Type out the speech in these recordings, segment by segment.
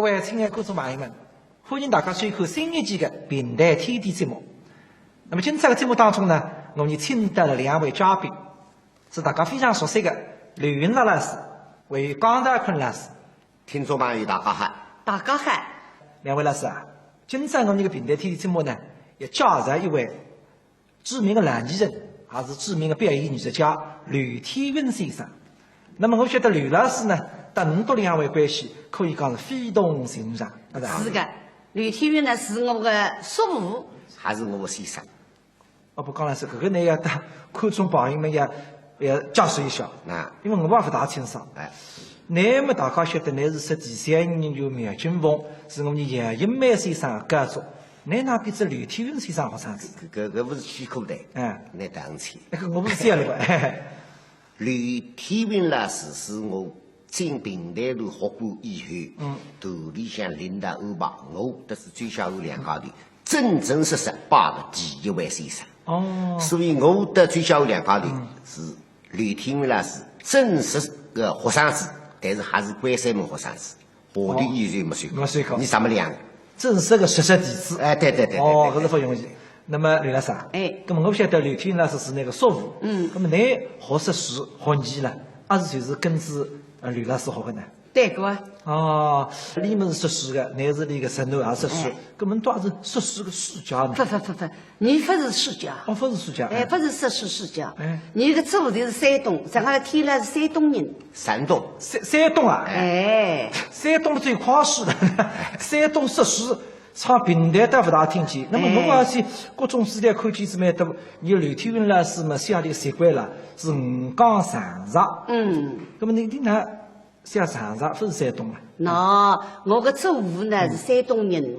位亲爱的观众朋友们，欢迎大家收看新一期的《平台天地》节目。那么今朝的节目当中呢，我们请到了两位嘉宾，是大家非常熟悉的刘云乐老师，还有江大坤老师。听众朋友大家好，大家好。两位老师啊，今朝我们的《平台天地》节目呢，也介绍一位知名的男艺人，还是知名的表演艺术家吕天云先生。那么我觉得吕老师呢，和恁多两位关系可以讲是非同寻常，是的，吕天云呢是我的叔父，还是我的先生。不，江老师，这个呢要当观众朋友们要解释一下，因为我也不大清爽。那么大家晓得，那是13年有苗金凤，是我们杨银梅先生的家族。那比这吕天云先生好长子？这不是曲口的，那当然去。我不是这样的吧？吕天云老师是我进平台路学过以后，团里向领导安排我，这是最小的两家头，真真实实拜了第一位先生。所以我的最小的两家头是吕天云老师正式的学生子，但是还是关山门学生子，下头艺术没算过。你什么两个？正式的学习弟子。对。这是不容易。那么吕老师啊，那么我晓得吕天云老师是那个叔父，那么你学识诗学艺了，还是就是跟着吕老师学的呢？对个。你们是识诗的，你是那个神农也识诗，根本都还是识诗的世家呢。不，你不是世家。不是世家。不是识诗世家。你这个祖的是山东，这个天来是山东人。山东啊。山东最夸饰的，山东识诗。唱平台都不大听见，那么我而且各种资料看见是蛮多。你吕天云老师嘛，写的习惯了是5江上茶。那么你那写上茶不是山东啊？我的祖父呢是山东人。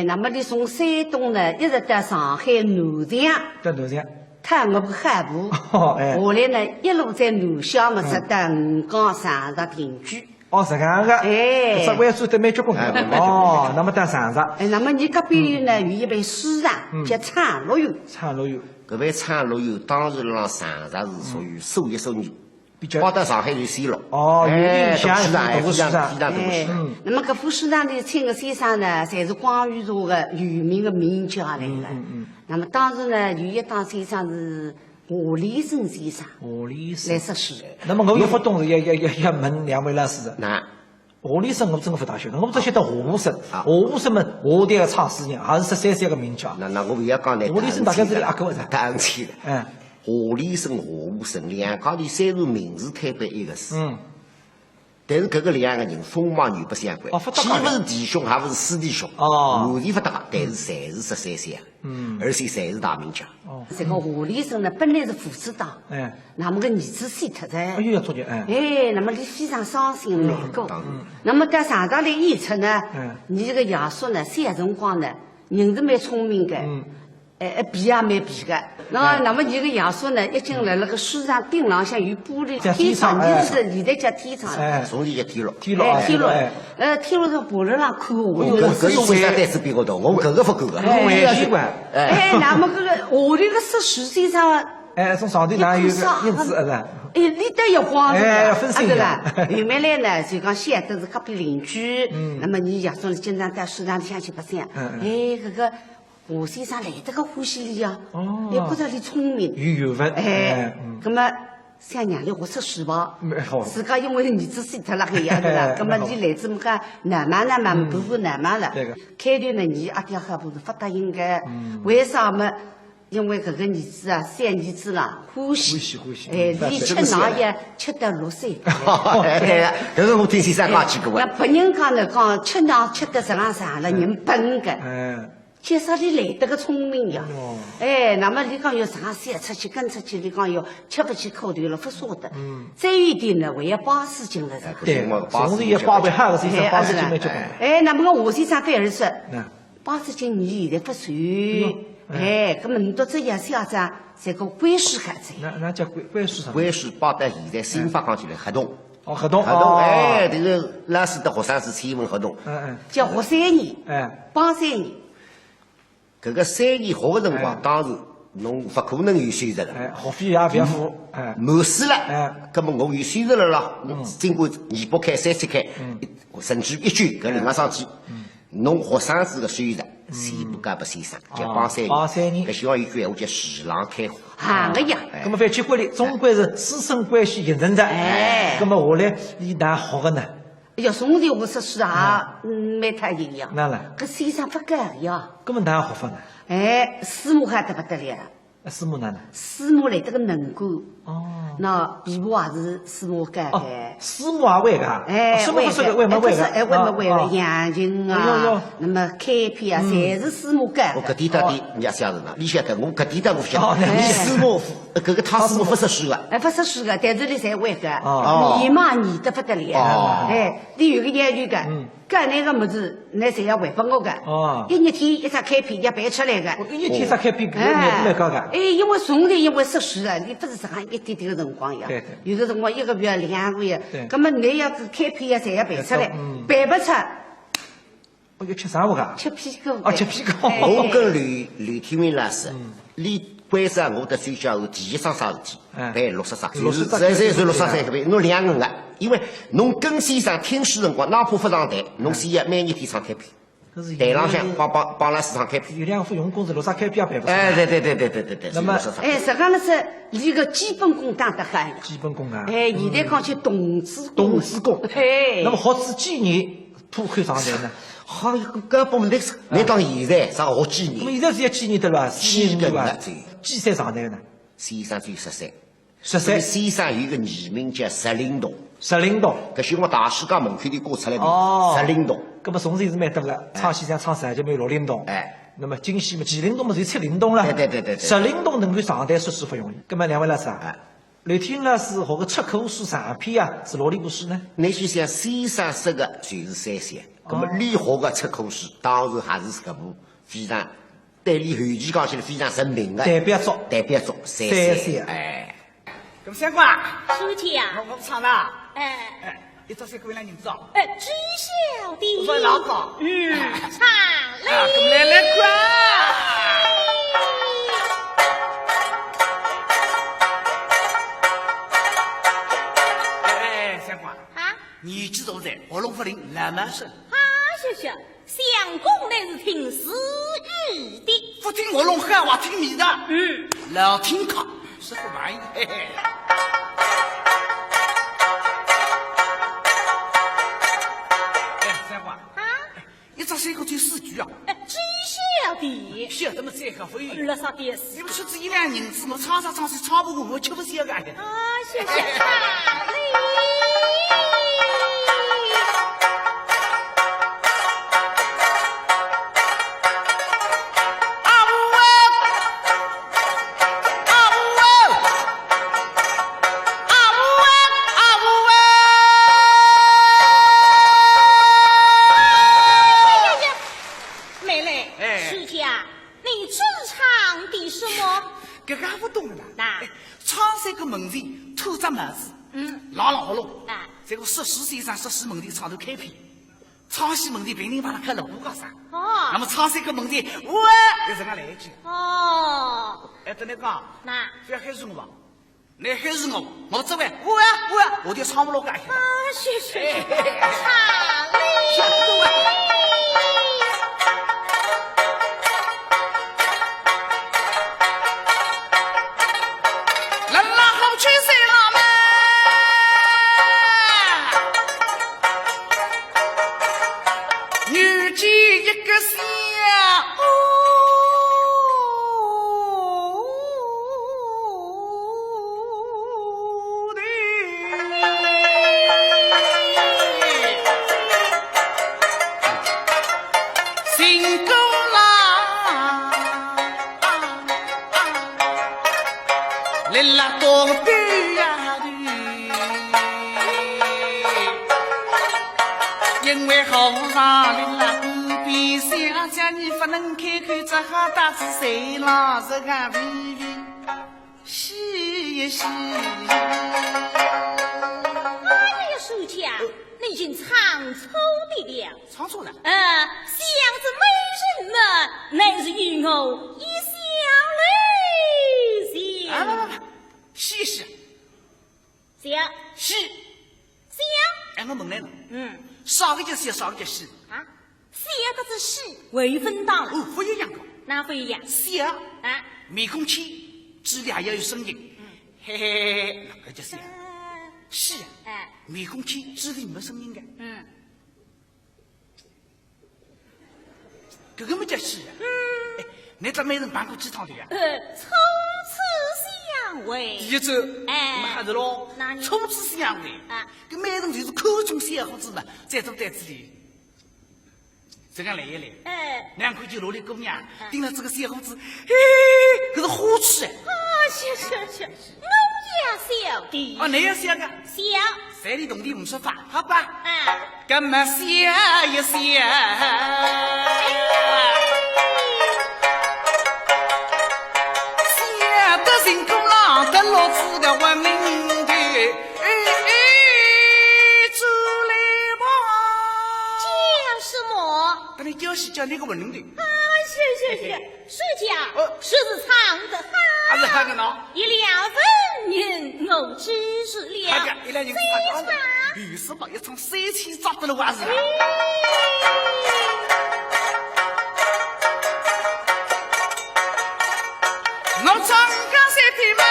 那么你从山东呢一直到上海南翔。到南翔。看我个汉部。后来呢一路在南翔嘛，直到5江上茶定居。是这样的，这位做的蛮结棍的。那么到上茶，那么你隔壁呢有一位诗人叫苍乐游。这位苍乐游当时让上茶是属于数一数二，跑到上海就西了。有印象，非常大的。那么搿副诗上的请个先生呢，侪是广域茶的有名的名家来了。那么当时呢，有一档先生是华理生先生，来识诗。那么我有不懂的，要问两位老师的。华理生我真不大晓得，我只晓得华武生。华武生们，华代的唱诗人，还是13岁个名家。那我不要讲呢。华理生大概是阿哥的。当然去了。华理生、华武生两家头虽然名字推翻一个字。但是这个两个人风貌又不相关，既不是弟兄，还不是师弟兄，完全不搭，但是侪是13岁，而且侪是大名家。这个华理生呢，本来是父子档，那么个儿子死脱噻，那么你非常伤心难过。那么到上茶来演出呢，你这个爷叔呢，小辰光呢，人是蛮聪明的。皮也蛮皮的，那么你个爷叔呢，一进来那个书上顶浪向有玻璃天窗，你是现在叫天窗，从前叫天落，天落上爬楼上看我，搿有为啥胆子比我大？我搿个不够的，我也习惯。那么搿个下头个识诗先生，从上头哪有个印子是？你得要光要分析的。后面来呢，就讲晓得是隔壁邻居，那么你爷叔经常到书上里向去白相，搿个。华先生来得个欢喜你呀，也觉得你聪明，有缘分。那么想让你学识诗吧，自家因为儿子死脱了海呀，对吧？那么你来这么个难嘛，不服难嘛了。开头呢，你阿爹还不是不答应的，为啥么？因为这个儿子啊，3年子了，欢喜。你吃哪也吃得6岁。对，这个我听先生讲几个话。那别人讲呢，讲吃哪吃得这样上了，人笨的。介绍你来得个聪明呀，那么你讲要上山出去跟出去，你讲要吃不起口头了，不晓得。再有一点呢，我要80斤了，对，总是也花为哈个先生80斤没结棍。那么我先生反而说，80斤你现在不算，那么你到这样小子，这个关书孩子。那叫关书什么？关书包得现在新法讲起来合同。合同，这个老师的学生是签一份合同，叫学3年，帮3年。搿个3年学的辰光，当时侬不可能有收入的。学费也不要付。满水了。那么我有收入了咯。经过2百开、3千开，甚至1卷搿另外上去。侬学生子的收入，先不加不先生，叫帮3年。帮3年。搿希望有句闲话叫市浪开花。哎呀，那么反结果里，总归是师生关系形成的。那么下来你哪学的呢？哎呀，从前我说书啊，蛮太营养。哪了？搿先生不干呀。搿么哪学法呢？师母还得不得了。师母哪能？师母来得个能干。那皮肤也是师母干的。师母也会噶。师母不是为么会的？为么会的？杨琴啊，那么开篇啊，侪是师母干的。我搿点搭的，人家晓得呢。你晓得，我搿点搭我不晓得。师母，搿个汤师母不识书个。不识书个，但是你侪会个。你嘛你得不得了。你有个研究个。搿那个么子，那侪要还拨我个。一日天一只开篇要背出来个。一日天只开篇，搿难度蛮高个。因为从前因为识书个，你不是这样一点点个辰光呀。有的辰光1个月、2个月，葛么你要是开篇呀，侪要背出来，背不出。我要吃啥物个？吃屁股。吃屁股。我跟刘天明老师，李关上我的最小后第一桩啥事体，办60张，就是60张3个办，侬2个人个，因为侬跟先生听书辰光，哪怕不上台，侬先要每年天唱开篇，台浪向帮拉市场开篇。有2副用功是60张开篇也办不出。对。那么，实际上呢是练个基本功打得很。基本功啊。现在讲起童子功。那么学子几年铺开上台呢？好，搿不问题是，你当现在啥学几年？那么现在是要几年对伐？4年对伐？几岁上台呢？先生只有13。13。先生有一个艺名叫石林洞。石林洞，搿是我大世界门口里挂出来的。石林洞。搿么从前是蛮多个，唱先生唱啥就没有6林洞。那么京戏嘛，麒麟洞嘛就7林洞了。对。石林洞能够上台说书不容易。搿么2位老师啊，刘天老师学个出口书长篇啊，是哪里部书呢？你就想先生说的就是3线。那么李学的出口书，当然还是搿部非常对李后期讲起来非常成名的代表作3线。咁相关，书记啊，我唱啦。一早先过来人知道。知晓的。我说老高，唱来快。相关啊，年纪大在，活龙福林那么深。谢，相公乃是听私语的，不听我龙汉话，听你的。老听课是不满意。三花一早先过去4句啊。知晓的。晓得么？这个会。了啥的事？你们出自1两银子，我唱唱不过，我吃不消个。谢唱嘞。这个14岁上14门的唱头开篇，唱戏门的别人把他看了不干啥。那么唱3个门的，我要怎样来一句？等你讲，那不要害死我吧？你害死我这位，我就唱不落干。谢，唱嘞。谁老是个微微洗一洗。书记啊，你已经唱错的了。唱错了？巷子美人们，乃是与我一笑泪。小西。小。哎，我问来了。少个就小，少个就西。啊，小个子西，未分到了。哦，不一样的。哪不一样？小啊，面孔气，嘴里还要有声音。嘿嘿，那个叫小。西啊，面孔气，嘴里没声音的。这个没叫西啊。哎，你咋没人办过鸡汤的呀？初次相会。第一周，嘛是咯，初次相会啊，这每人就是口中小伙子嘛，在这袋子里，这样来一来，两块就落的姑娘，盯了这个小伙子，可是火气是，我也小的。哦，你也小个？小。山里洞里不说话，好吧？干嘛小一小？小的人工浪的老子的文明的，出来吧！叫什么？那你就是叫那个文明的。是，谁叫？是唱得好。还是好个喏。一两分人，我只是了。好个，一两人唱。于是把一场三气抓得了娃子。我唱歌三天嘛，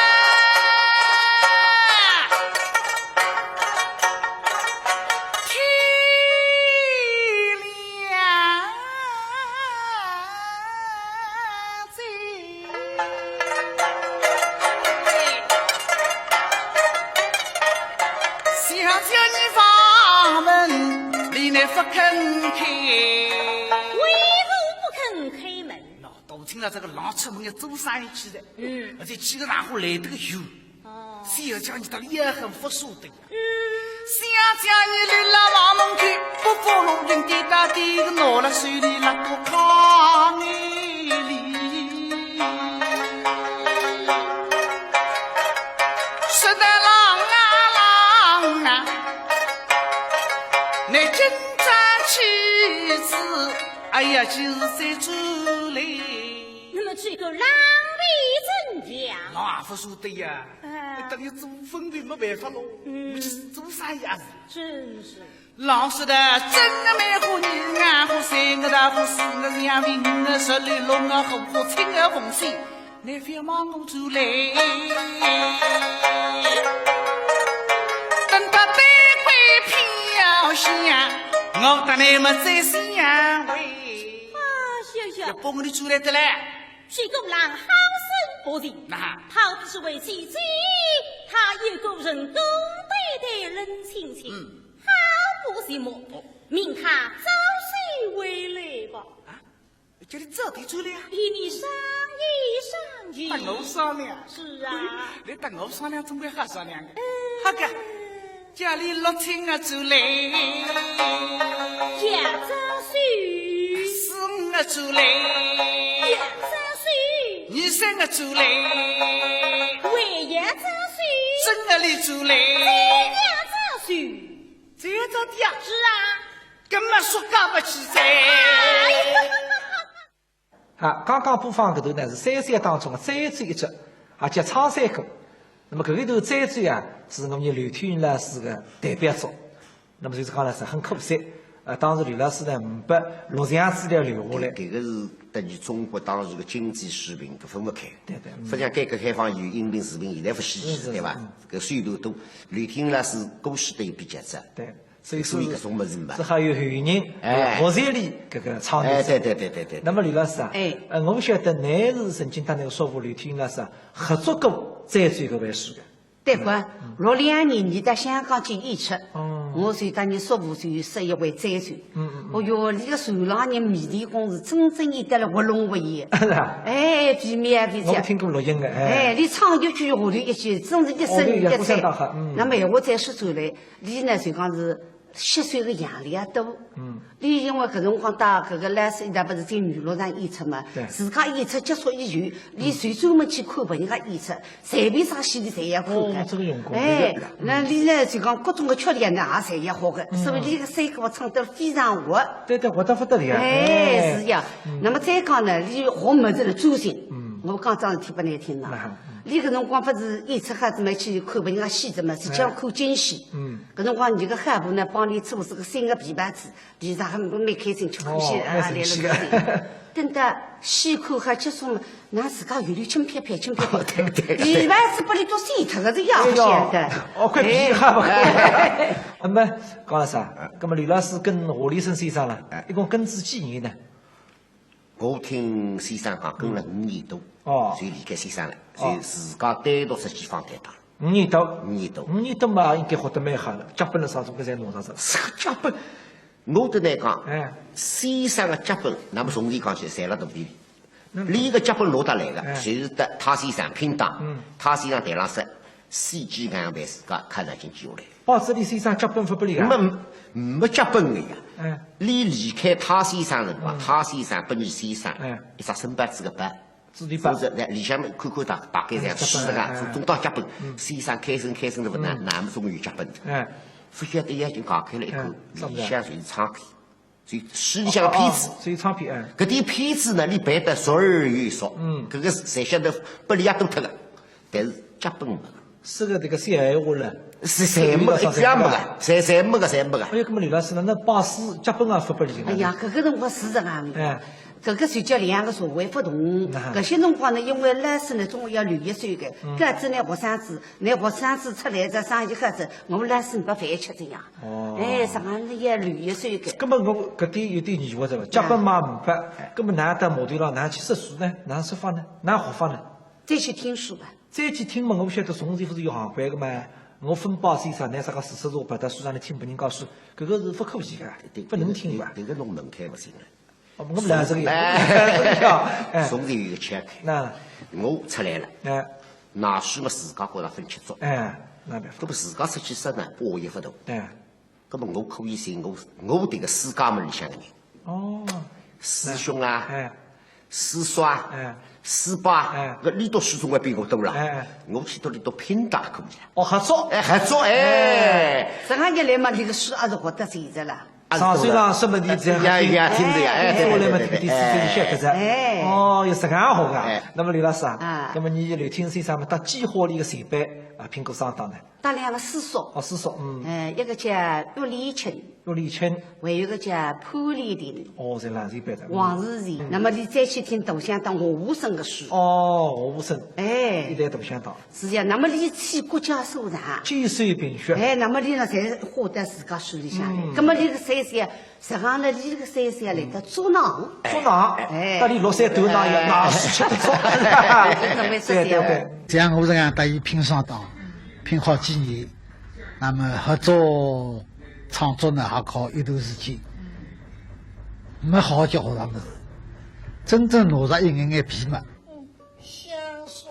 天亮在，小小你房门里内不肯开，为何不肯开门？都听了这个狼出门要做生意去的，而且几个大户来得个有，小叫你到也很服输的，小叫你来了往门去，不服路人滴答滴个拿了手里那个炕里，是的郎啊，你真战妻子，哎呀，就是在这里。那么这个狼狈怎讲？老也不说对呀，等于做分别没办法喽，就是做啥样子？真是。老实的，真的没和你俺和三个大和四个两位五个十六龙啊虎和青个红线，你非忙我出来，等到对归飘香，我等你们再相会。小帮我的出来的嘞。这个狼好生不定，他不是为自己，他有个人工对待人亲情，好不寂寞。命他早些回来吧。叫你早点出来啊！与你商议商议。跟我商量？是啊。你跟我商量，总归好商量的。好个，家里落亲啊出来，家早许，是我出来，家早许，你生我出来，为家早许，生我里出来，家早许，这样子的呀？是啊。根本说搞不起噻。刚刚播放搿头呢是三山当中的再追一集，叫唱山歌。那么搿一头再追啊，是我们刘天云老师的代表作。那么就是讲呢是很可惜，当时刘老师呢没把录像资料留下来。这个是等于中国当时的经济水平都分不开。对。实际上改革开放以后，音频、视频现在不稀奇，对吧？搿岁头多，刘天云老师故事都有比较多。对。所以搿种物事嘛，这还有后人何才里搿个唱的。对。那么刘老师啊，我晓得你是曾经当那个说服刘天云老师合作过再追搿位书的。对个，62年你到香港去演出，我随当年说服就11位再追。哦哟，你个船上人迷离公是真正演得了活龙活现。比面比我听过录音的。你唱一句下头一句，真是一声一菜。那么闲话再说转来，你呢就讲是吸收的样量多。你因为搿辰光到搿个来世一代不是在娱乐上演出嘛，自家演出结束以后，你谁专门去看别人家演出，随便啥戏里侪要看的。这个用过。那你呢就讲各种的缺点呢也侪要好的，所以你个山歌唱得非常活。对，活得不得了。是呀。那么再讲呢，你学么子的专心。我讲桩事体不难听了。你搿辰光不是演出孩子们去看别人家戏子嘛，是讲看京戏。搿辰光你个海婆呢帮你做是个3个琵琶子，李上还蛮开心，吃欢喜啊来了搿里。等到戏看还结束了，㑚自家有点轻飘飘，轻飘飘。琵琶子把你都碎脱了，这要晓得。哦，快皮哈不？那么讲了啥？那么刘老师跟华立生先生了，一共跟住几年呢？我听先生讲跟了5年多，就离开先生了，就自家单独出去放台档。5年多，5年多嘛，应该活得蛮好了。脚本了啥总归在弄上子。这个脚本，我对来讲，先生的脚本，那么从里讲起，侪辣肚皮里。里个脚本落得来个，就是得他先生拼档，他先生台上说戏剧安排自家看上进去下来。报纸里先生脚本发不里个？没脚本的呀。你离开他先生辰光，他先生拨你先生一只身板子个板，或者来里向面看看大概这样试着个，总当脚本。先生开声的不难，那么总有脚本的。不晓得眼睛讲开了一看，里向就是唱片，所以书里向个片子，所以唱片。搿点片子呢，你背得少而又少，搿个侪晓得拨你也都脱个，但是脚本没。是个这个写闲话了，侪没个，一样没个，侪没个。哎呀，搿么刘老师呢？那把书脚本也发拨你。哎呀，搿个辰光是这样的。搿个随着两个社会不同，搿些辰光呢，因为老师呢总要留一手个，搿子呢学生子出来这生意孩子，我们老师没饭吃这样。上行要留一手个。搿么我搿点有点疑惑着了，脚本嘛没发，搿么哪到码头上哪去识书呢？哪说法呢？哪学法呢？再去听书吧。再去听嘛，我不晓得从前不是有行规个嘛？我分包先生拿啥个40书摆到书上来听别人教书，搿个是不可以个，不能听吧？迭个弄门槛勿行了。我们来这个呀，从前有个切开，那我出来了，拿书嘛自家觉着分7组，那办法。搿么自家出去说呢，获益不大，搿么我可以寻我迭个世家门里向个人，师兄啊，师叔啊，师伯，搿你读书总归比我多了，我去读里读拼打可以了。合作，合作，这样一来嘛，这个书还是活得现实了。上水上什么的这样，听着呀，后来嘛，听第四这一些搿只，有这样好个。那么刘老师啊，那么你刘天先生嘛，到计划里个前辈啊，评过上当呢？当2个师叔，师叔，一个叫岳立清，还有一个叫潘丽玲，在哪里班的？王世贤。那么你再去听大香当华武生的书，华武生，一代大香当。是呀，那么你去国家收藏，兼收并蓄，那么你呢，侪花在自家手里向来。那么你个3岁，实际上呢，你这个3岁来得捉囊，到你6岁头囊要拿书吃得少，对。这样我这样得以拼上当，拼好几年，那么合作创作呢，还靠一段时间，没好好教他们，真正拿着一眼皮嘛。香爽。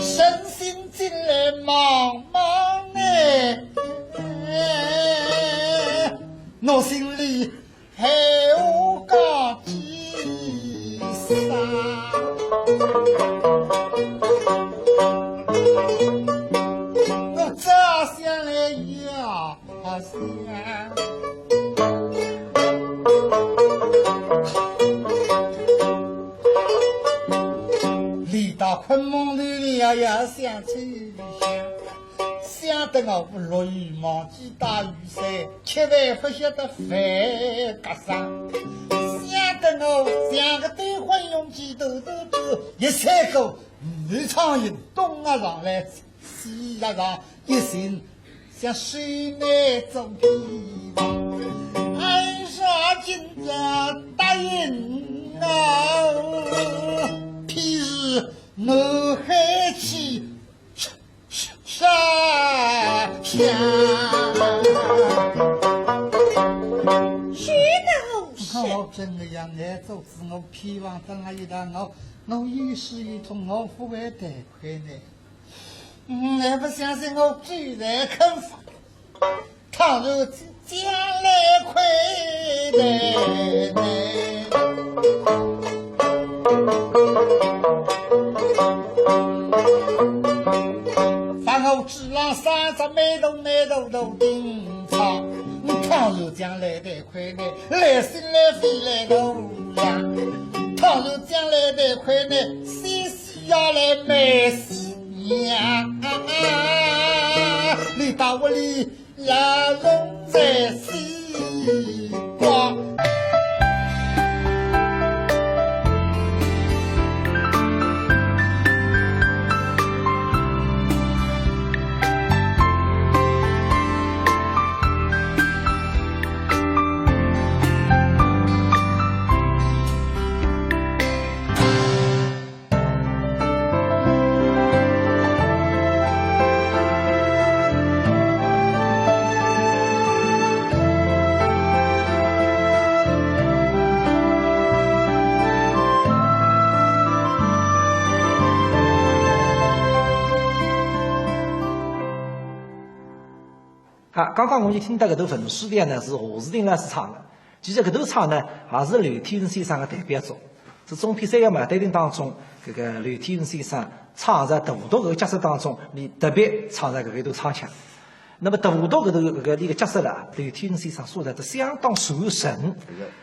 身心进来茫茫我心里还有个几啥？我这想来呀想。到昆梦里呀要想起想得我落雨忘记打雨伞，吃饭不晓得饭夹上，想得我像个对花用起抖，一采购南苍蝇东啊上来西啊上，一心像水内做皮房，俺说今朝答应我，譬如我海去沙乡，徐道士，我真的要爱做事，我希望等了一旦我我一时一通，我不会得亏呢。还不相信我居然肯发，倘若将来亏待。凡我指望三十每头都顶长，倘若将来得亏呢，来心来肺来都呀。倘若将来得亏呢，西要来买西呀。你把我里拉拢在西瓜。刚刚我就听到搿段文书店呢是何士丁老师唱的，其实搿段唱呢也是刘天云先生的代表作，是中篇三个马对亭当中，搿个刘天云先生唱在大渡搿个角色当中，你特别唱在搿一段唱腔。那么大渡搿头搿个角色啦，刘天云先生说的都相当传神。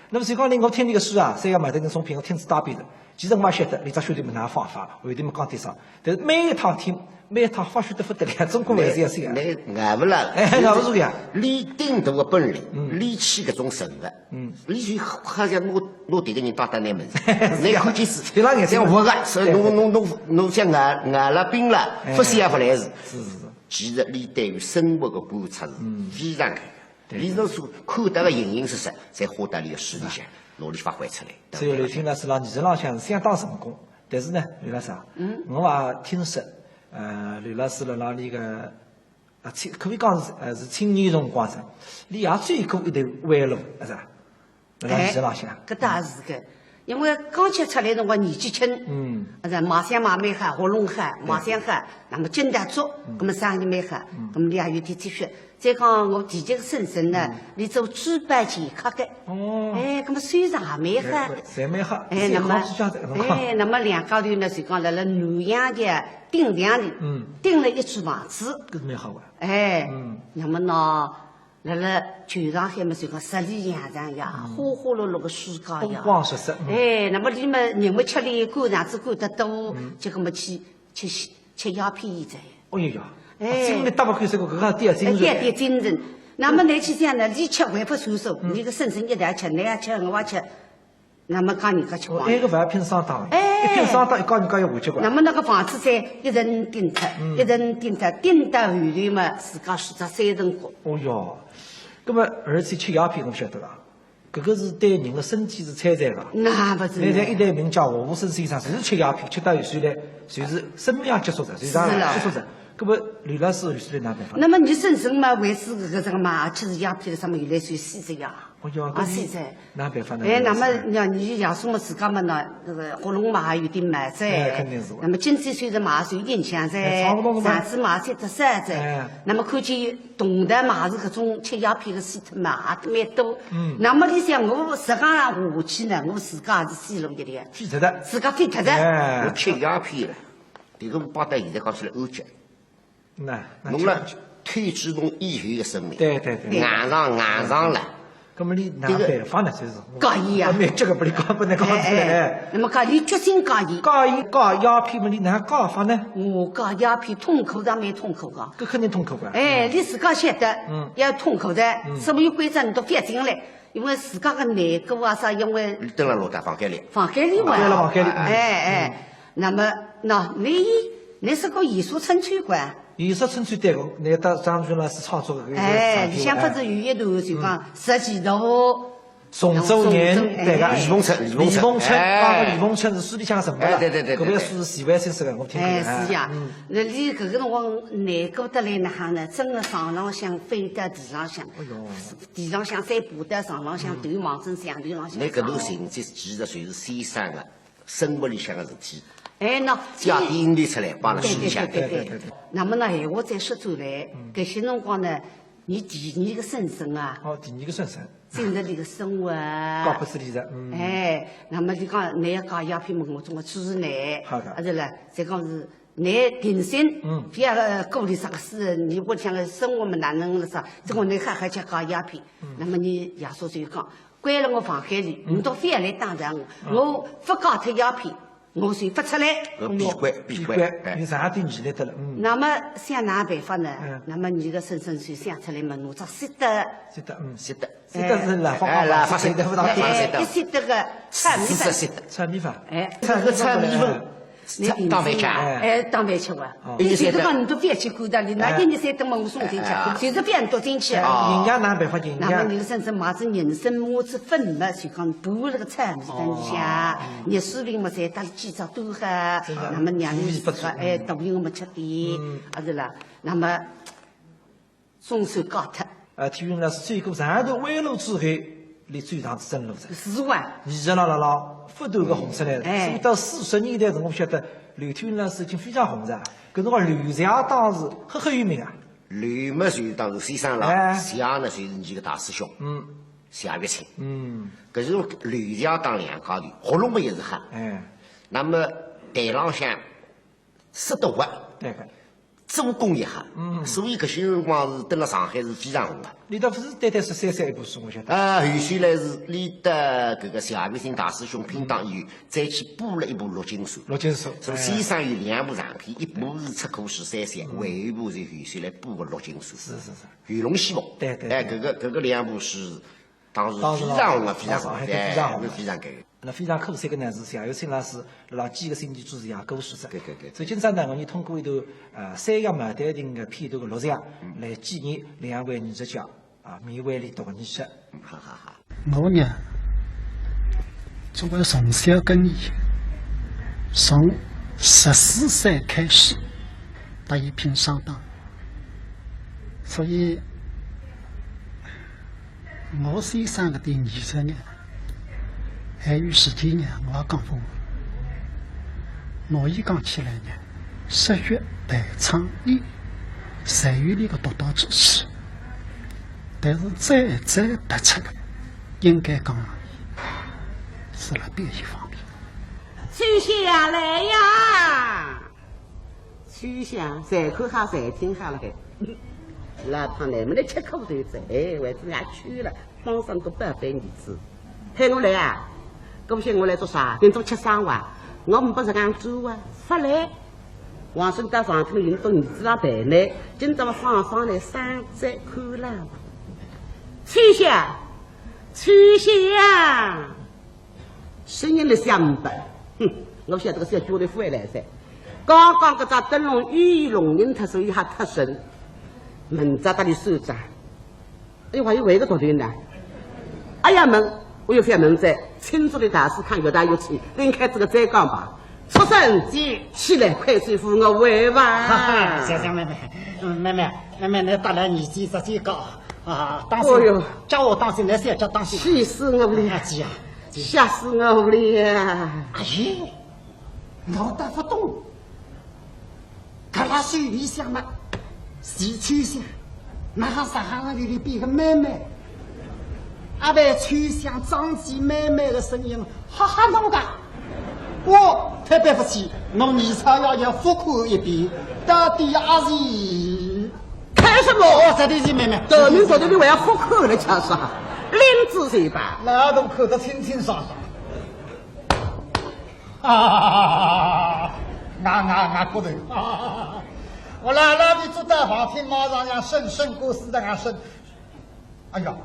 那么就讲呢，我听这个书啊，三个马对亭中篇我听是大便的，其实我也晓得，李只兄弟们哪方法，后头们讲点啥，但是每一趟听。每一趟发觉得不得了，中国还是要这样。那挨不啦？挨不住呀！练顶大的本领，练起搿种神的，练就好像我迭个人打那门子，你看见是，对啦，眼像活个，所以侬像挨了病了，不死也不来事。是。其实你对于生活的观察是非常开的，你侬所看到的形形色色，在花得里的书里向努力发挥出来。所以刘天老师让艺术浪向相当成功，但是呢，刘老师啊，我也听说。刘老师了，让你个可以讲是青年辰光上，你也追过一段弯路，是吧？哎，搿倒是个，因为刚接出来辰光年纪轻，是马相马蛮黑，活龙黑，马相黑，那么筋带足，那么生意蛮黑，那么你也有点积蓄。再讲我弟弟个婶婶呢，你做珠宝前科的，哎，那么虽然也蛮黑，侪蛮黑，哎，那么两家头呢，就讲辣南阳的顶梁里，顶了一处房子，搿是蛮好个，哎，那么呢，辣旧上海嘛，就讲十里洋场呀，花花绿绿个世界呀，风光十色，哎，那么里面人们吃力，干场子干得多，就搿么去吃鸦片现在。哦哟哟。哎，精神打不开这个，搿个点精神。点精神。那么你去讲呢？你吃还不算数，你个婶婶一代吃，你也吃，我也吃。那么讲人家吃光。那个饭拼上当，一拼上当，一讲人家要回去管。那么那个房子在一人顶出，一人顶出，顶到后头嘛，自家选择3层高。哦哟，那么而且吃鸦片，我晓得啦。搿个是对人的身体是摧残的。那不是。那在一代名家何鸿燊先生，就是吃鸦片，吃到后头来，就是生命结束着，就是结束着。搿么刘老师后头哪办法？那么你婶婶嘛，为是搿个什么嘛？其实鸦片什么有来算西子呀？哦哟，西子。哪办法呢？哎，那么你爷叔嘛自家嘛呢，那个活龙嘛也有点买噻。肯定是。那么经济虽然嘛是有影响噻，上次嘛3只山噻。那么看见动的嘛是搿种吃鸦片的死脱嘛也蛮多。那么你想我实际上下去呢，我自家也是死路一点。废脱的。自家废脱的。我吃鸦片了，这个把到现在讲起来欧脚。侬了推迟侬以后的生命，对，硬上了。那么你哪办法呢？就是介意啊！没这个不能讲出来。那么介意决心介意鸦片嘛，你哪讲法呢？我讲鸦片痛苦上蛮痛苦的。搿肯定痛苦个。哎，你自家晓得，要痛苦的，什么有规则你都反进来，因为自家的难过啊啥，因为蹲了老大房间里。房间里玩。房间里。哎，那么你是个艺术村餐馆。艺术村餐对个，那到张军老师创作的。哎，里向不是有一段就讲十几度。宋州人对个，李凤春，李凤春是书里向什么了？对，搿本书是徐渭先生的，我听过。是呀，那你搿个辰光难过得来哪行呢？真的床浪向飞到地浪向，地浪向再爬到床浪向，头往正墙头浪向。那搿段情节其实就是先生的生活里向的事体。那加点引力出来，帮了想一想。对。那么呢，闲话再说转来，搿些辰光呢，你第二个婶婶啊，第二个婶婶，进入这个生活，搞不是理的，那么就讲，你要搞鸦片嘛，我总归支持你，好的，是了，再讲是。你定心，不要鼓励啥个事。你我想个生活嘛哪能了啥？这个你还去搞鸦片，那么你爷叔就讲，关了我房海里，你都非要来打扰我不搞脱鸦片，我就不出来。闭关，你啥都你来得了。那么想哪办法呢？那么你个婶婶就想出来嘛，弄只舍得，舍得是哪方舍得不当一舍得个炒米饭，炒米饭，这个炒米饭。当饭吃，当饭吃哇！就是讲你都不要去管它，你哪天你再等嘛，我送进去，就是不要多进去。人家哪办法进？那么你个婶婶买只人参mua子粉嘛，就讲补那个菜米饭里向，热水瓶嘛再打几只多喝，那么让你吃个大瓶我们吃点，是啦。那么总算搞脱。体育老师最过长途弯路之后，你最长是真路上。是哇。不断个红出来了，所以到40年代，我晓得刘体云老师已经非常红了。搿辰光刘翔当时很有名啊。刘嘛就是当时先生了，翔呢就是你个大师兄，夏月清，搿是刘翔当两家头，活龙嘛也是黑，那么台浪向识得活，做工业黑，所以搿些辰光是登了上海是非常红的。你倒不是单单是33一部书，我晓得。后续来是李得搿个夏月清大师兄拼档以后，再去补了一部《陆金书》。陆金书，所以先生有2部长篇，一部是《出口十三山》，还有一部是后续来补个《陆金书》。是。鱼龙戏梦。对。搿个2部是当时非常红的，非常红，非常搿个。那非常可惜个呢是夏月清老师辣几个星期之前也过世的。对。所以今朝呢，我们通过一段三亚马丹亭的片段的录像，来纪念2位艺术家缅怀里读的艺术。好。我呢，作为从小跟伊，从14岁开始，得一品上当，所以我先生个对艺术呢。还有时间呢，我也讲过，我一讲起来呢，实学代创意，侪有那个独到之处，但是再突出的，应该讲是了别一方面。秋香来呀！秋香，侪看好，侪听好了该。老胖来，我来吃口头子，为子俺去了，帮上个8辈儿子，喊我来啊！搿不晓得我来做啥？跟做吃生活，我们不是讲做啊，发来。王孙到上头领到儿子上陪来，今朝放来山寨看了。秋香，声音来响不？我晓得个小脚的回来噻。刚刚搿只灯笼雨龙人特所以还特神，门扎搭里手扎。哎呦，还有为个道理呢？哎呀门！我有发门在，清楚的大师看有大有气，另开这个再讲吧。出生节起来，快去扶我为娃。小妹妹，你打来年纪直接高当心！叫我当心，那些叫当心。气死我了！吓死我了！阿姨，我打不动。他那水里向嘛，洗去下，那上海里的比个妹妹。阿伯吹响张记妹妹的声音，哈哈弄的，我特别不起，侬年草要复刻一遍，到底也是开什么？这里是妹妹，到你昨天你还要复刻了，讲啥？林子谁吧？那都看得清清爽爽。俺骨头我拉你坐在房厅马上让肾过死的俺肾，哎呀！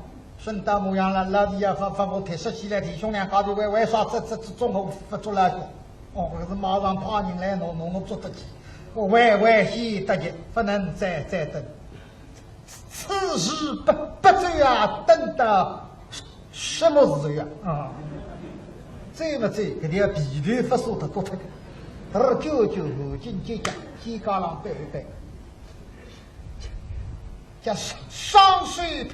顺大模样了，老弟呀，发我提拾起来，弟兄俩搞的为啥这中午不做那个？我是马上派人来弄做得起，我危险得急，不能再等。此时不走啊，等到什么时候啊？走不走，搿条皮头不说得多脱个，99后进接讲，肩胛上背一背，叫上水。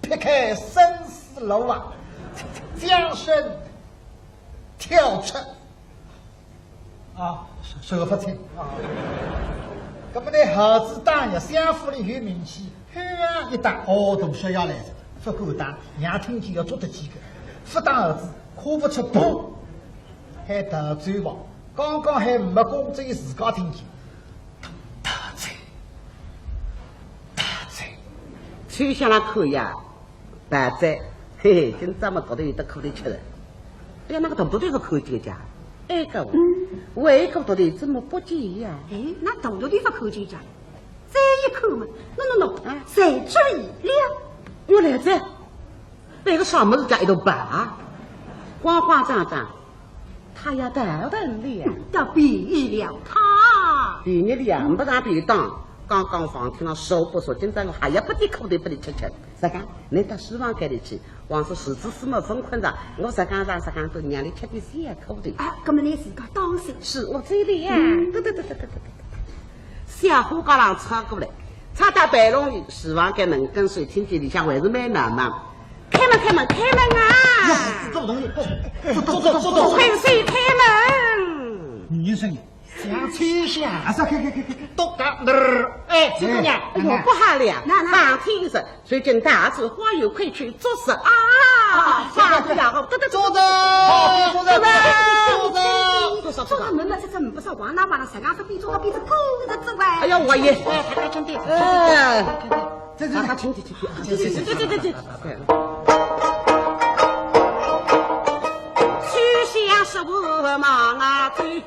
劈开生死路啊，江山跳出啊，说个不清啊。那么呢，孩子当日相府里有名气，喊一打哦，同学要来着，不够打，娘听见要捉得几个，不打儿子哭不出砰，还得罪我，刚刚还没公嘴自家听见，大嘴，就像那口呀，大嘴，嘿嘿，今朝么搞得有的口里吃了，哎呀，那个大肚的是口几家。哎个，胃口到底怎么不济呀？哎，那大肚的不口几家，这一口嘛，喏，谁注意了？我来这，那个啥么子家一头白，慌慌张张，他要到等了，到毙了他，比你两不让别当。刚刚放听了手不说，今朝我还要不得口的不得吃。啥讲？你到书房间里去，王是日子什么分困着，我啥讲都让你吃点小口的。啊，那么你自家当心。是我这里呀。对。小虎高浪插过来，插到白龙里，书房间门跟随听见里向还是蛮难嘛。开门啊！做东西，不会谁开门？女人声音。想吹响，开，都干哎，这个呀，哎呦，不好了！放天时，最近大子花有快去做事啊！放不了，坐着，门嘛，这不是往哪往了？谁讲说比做到比这狗的之外？哎呀，我也，他真的，这，他听。去想是我忙啊追。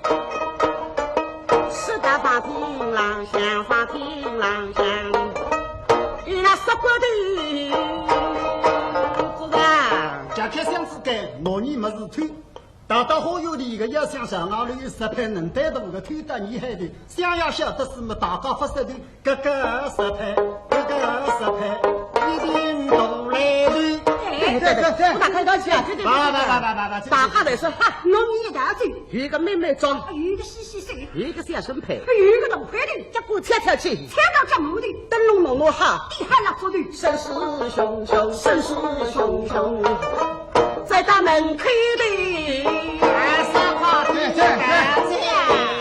是大房厅廊向，与那十国的主人，家开箱子盖，老年没事推，大好友的一个要想上岸里有10盘能带动个推得厉害的，想要晓得是么大家发射的，个10盘，一定都来的。对，我打开刀去啊！对，大家来说哈，农民一大嘴，有一个妹妹装，有一个细水，有一个小身配，有一个大块的，结果跳去，跳到家门的，灯笼弄好，地下那做的，声势汹汹，在大门口里，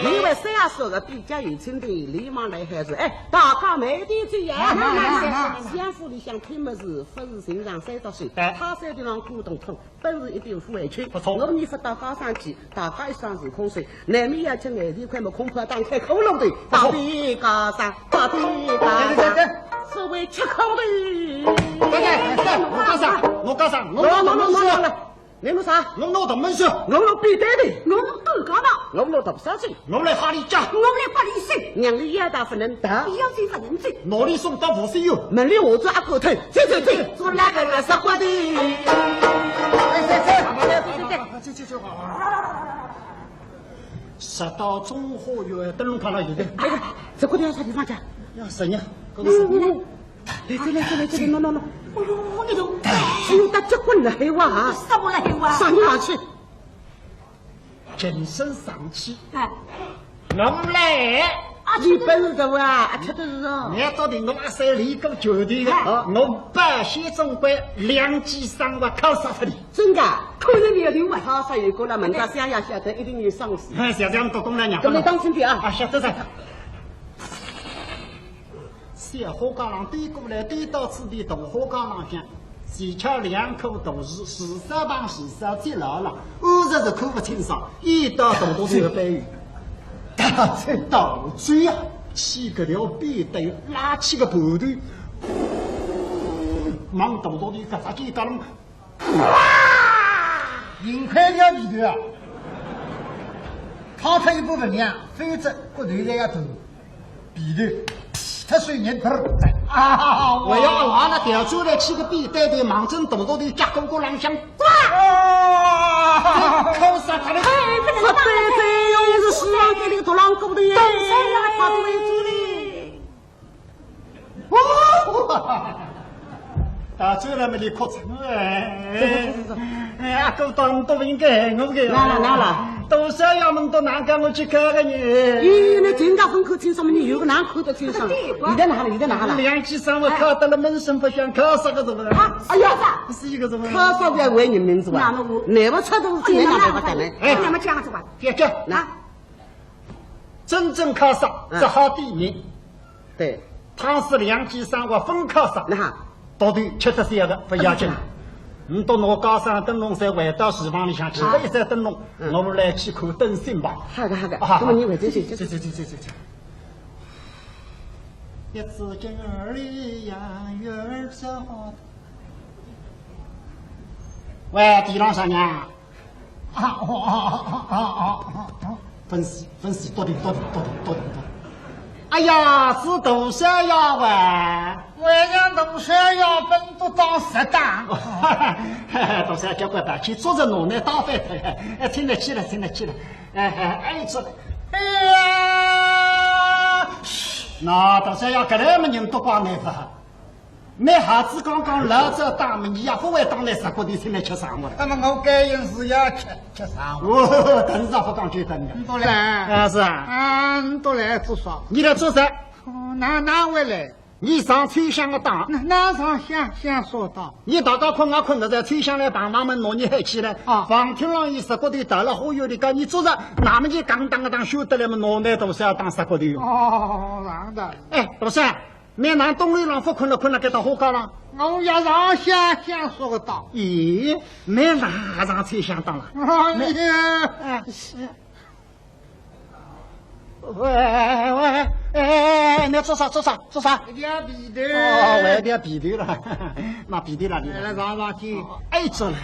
因为谁要说个比较有钱的，立马来喊说，哎，大家没得罪呀！相府里想推么子，不是身上30岁，他3地方古董痛，本是一定付回去。我们发到高上去，大家一双是空水，难免要吃眼睛块么空破当开口笼的，到底高上，所谓吃口的。我讲啥？你弄啥？我弄大门去，我弄必得的，我弄豆干嘛？我弄大烧水，我来哈里家，我来把你水，娘里要打不能打，要水不能醉，哪里送到不是有？门里我做阿哥腿，走，做那个垃圾花的。这，直到中华园灯笼看了有的。哎呀，这个地方啥地方去？要谁呀？来，喏。哎呦，你都，哎呦，打结婚了还哇？什么来哇？上你哪去？谨慎上去。哎，侬来。你本事的哇，吃的是哦。你到底侬阿三离个绝对的，侬八仙总归2级生活考啥的？真的？可能没有丢啊。他有过了，门家想要晓得一定有伤势。小张多功能呀。咁你当心点啊！啊，晓得噻。小火缸浪对过来，对到此地大火缸浪向，前巧2口大树，树梢旁树梢接牢牢，50是看不清爽，一到大多这个白鱼，大嘴倒追啊，起个条扁担，拉起个盘头，往大多的搿只鸡搞拢，赢快了里头啊，掏出一部分粮，否则骨头在丫头鼻头。他水人头啊！我要拿那调出来起个扁担的，忙正大大的夹公公浪向抓！扣杀他的！这辈子用是希望给那个大浪狗的耶！他为主的。大嘴了没得哭成阿哥当都应该我给哪了？都是要么都难干我去看看你。咦，那人家分口清爽嘛，你有个哪口的清爽？你在哪里？两起上我考到了门生不想考啥个怎么了？哎呀，是一个怎么？考啥个为人民是吧？哪个车都是这样的，哎，那么讲是吧？别讲，真正考上只好第一。对，倘是两级上我分考上，那到底73个不要紧。你到我高山灯笼在回到厨房里向，记得一盏灯笼，我们来去看灯芯吧。好的，那么你回这去。一只金儿里呀，月儿走。喂，地朗上娘。分析，多点。哎呀，是豆沙呀喂，我让豆沙呀本都当实当。豆沙叫乖爸去坐着弄呢打饭的，听得起了。哎，坐了。哎呀，那豆沙呀，搿来么人都光难法。那孩子刚刚老早打么，你也不会当来十个的先来吃上我。那么我该应是要吃上我。等上不讲就等的。你都来。是啊。你都来做啥？你来做啥？哪位来？你上吹响个当。哪上想说当？你大家困得在吹响来帮忙们弄你嗨起来。房厅上一十个的到了忽悠的讲你做啥？那么就刚当个当修得来么弄那都是要当十个的哟。让的。哎，老三。那南东里浪不困了给到火高了。我要让想说个当。咦，那哪让吹响当了？喂，你做啥？点鼻头。我点鼻头了。那鼻头哪里？来让去。哎，做了。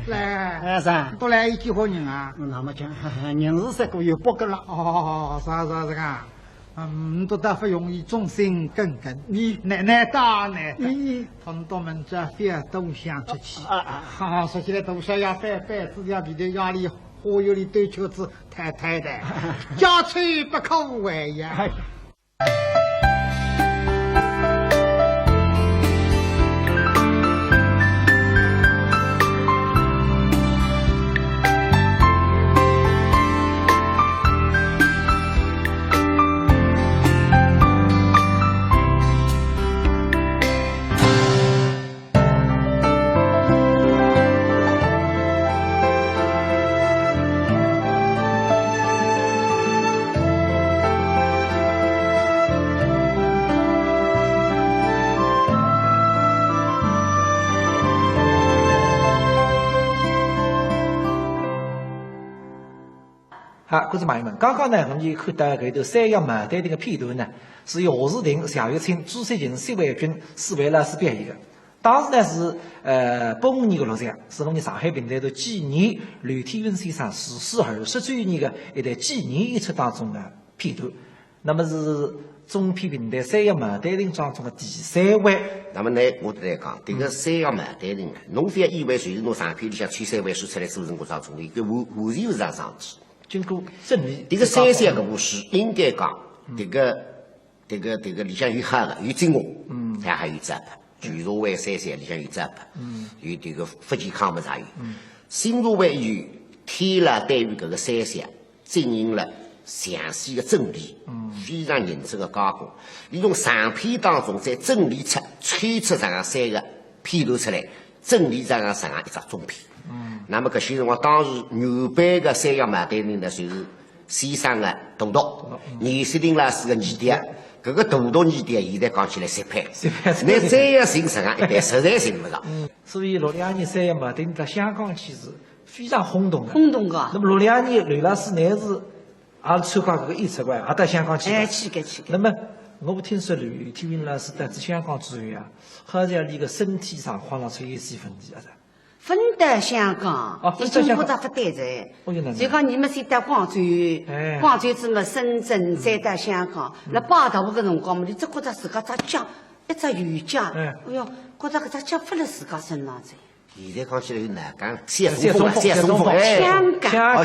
来，啥？都来一几伙人啊？那么讲，人是3个有8个了。啥这个？都得不容易，众生耿耿。你奶大呢？同道们这饭都想出去。说起来都想要饭自己比的压力，忽悠里对球子太的，家吹不可为呀。好，观众朋友们，刚刚呢，我们就看到搿头三阳马队这个片段呢，是由何世廷、夏玉清、朱水琴3位军4位老师表演的。当时呢是85年的录像，是我们上海平台的纪念刘天云先生逝世20周年的一台纪念演出当中的片段。那么是中片平台三阳马队林当中的第3位。那么呢，我来讲，这个三阳马队林，侬不要以为随着侬上片里向吹3位说出来做成过程中的一个完全是上上去。经过整理，这个33个故事应该讲，这个里向有好的，有精华，它还有杂牌。全社会33里向有杂牌，有这个福建康不啥有。新社会有添了对于这个33进行了详细的整理，非常认真的加工。你从上片当中再整理出、吹出这样3个片段出来，整理这样一只中片。那么搿些辰光，当时牛班的三阳马队人呢，就是先生的大读，严世廷老师的二弟。搿个大读二弟，现在讲起来3配，那再要寻实际一般实在寻不着。所以62年三阳马队在香港其实非常轰动的。个。那么62年刘老师乃是也参加搿个演出会，也到香港去。去。那么我听说刘天云老师到香港之后啊，好像连个身体上花了出一些问题啊。分到香港，已经不不对在。就讲你们先到广州，广州子么深圳，再到香港。那8大个辰光嘛，你只觉着自家只脚一只瑜伽，哎哟，觉着搿只脚不辣自家身上在。现在讲起来有哪讲？谢松凤，香港，搿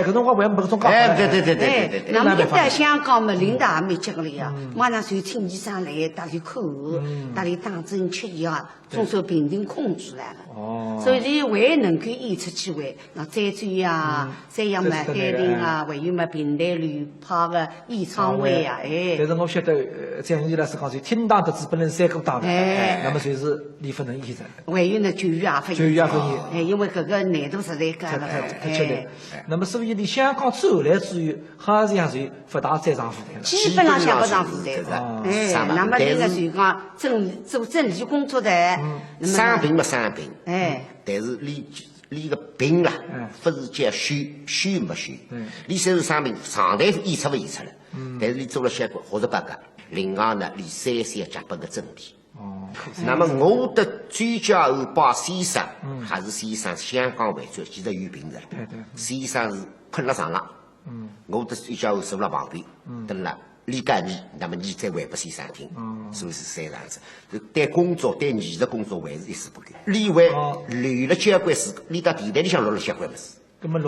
辰光还没搿种讲法。对。那么一到香港嘛，领导也蛮急个了呀，马上就请医生来搭里看护，搭里打针吃药，总算病情控制来了。哦。所以还能够演出机会，那再转呀，再要嘛海淀啊，还有嘛平台路跑个演唱会呀，但是我晓得蒋毅老师讲说，天大的资本人三个大的，那么就是李福能医生。还有呢，9月份。9月份，因为搿个难度实在高了。太吃力。那么所以你香港走来之后，好像就不大再上舞台了。基本上想不上舞台了。那么那个就讲做政治工作的，生病嘛生病。但是你个病啦，不是叫虚没虚。你虽然生病，上台演出不演出了，但是你做了些68个。另外呢，你3脚本个真题。那么我的追加后把先生，还是先生香港为主，其实有病的。先生是困了床上，我的追加后坐了旁边，等了理解你，那么你再还拨先生听，所以是3样子。对工作，对艺术工作还是一丝不苟。例外留了交关事，你到电台里向录了交关么事。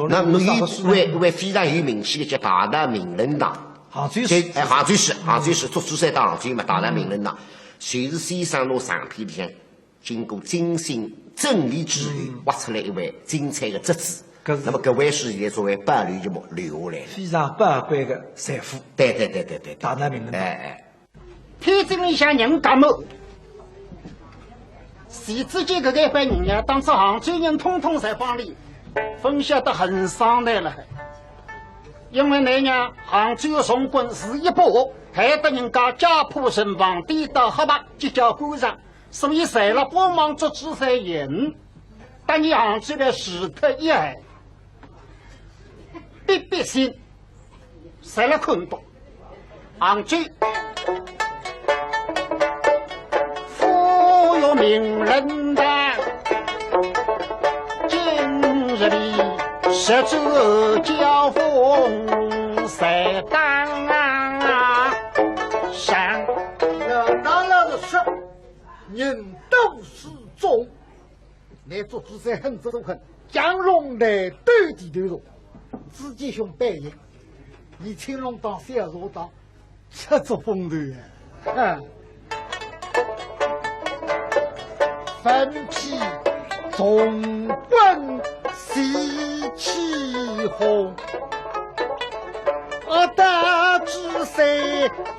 那侬有位非常有名气的叫大大名人堂，杭州市足球赛到杭州嘛，大大名人堂。就是先生拿上片里向经过精心整理之后，挖出来一位精彩的侄子。那么搿位是现在作为伴侣节目留下来的，非常宝贵的财富。对，大难名人。天津里向人感冒，谁之间搿个一般人呀，当初杭州人通通在帮里分析得很伤难了。因为那年杭州的总quân是一波。害得人家家破人亡，跌倒黑白，结交官上，所以谁了帮忙做主才赢。但你杭州的死特一害，必心，谁了看到杭州富有名人堂，今日里十州交锋谁当啊？当然的是，人都是忠，来做主赛很中肯，江龙来对地对容，自己兄扮演，你青龙当小罗当，吃足风头呀！分批总quân喜气红。大之赛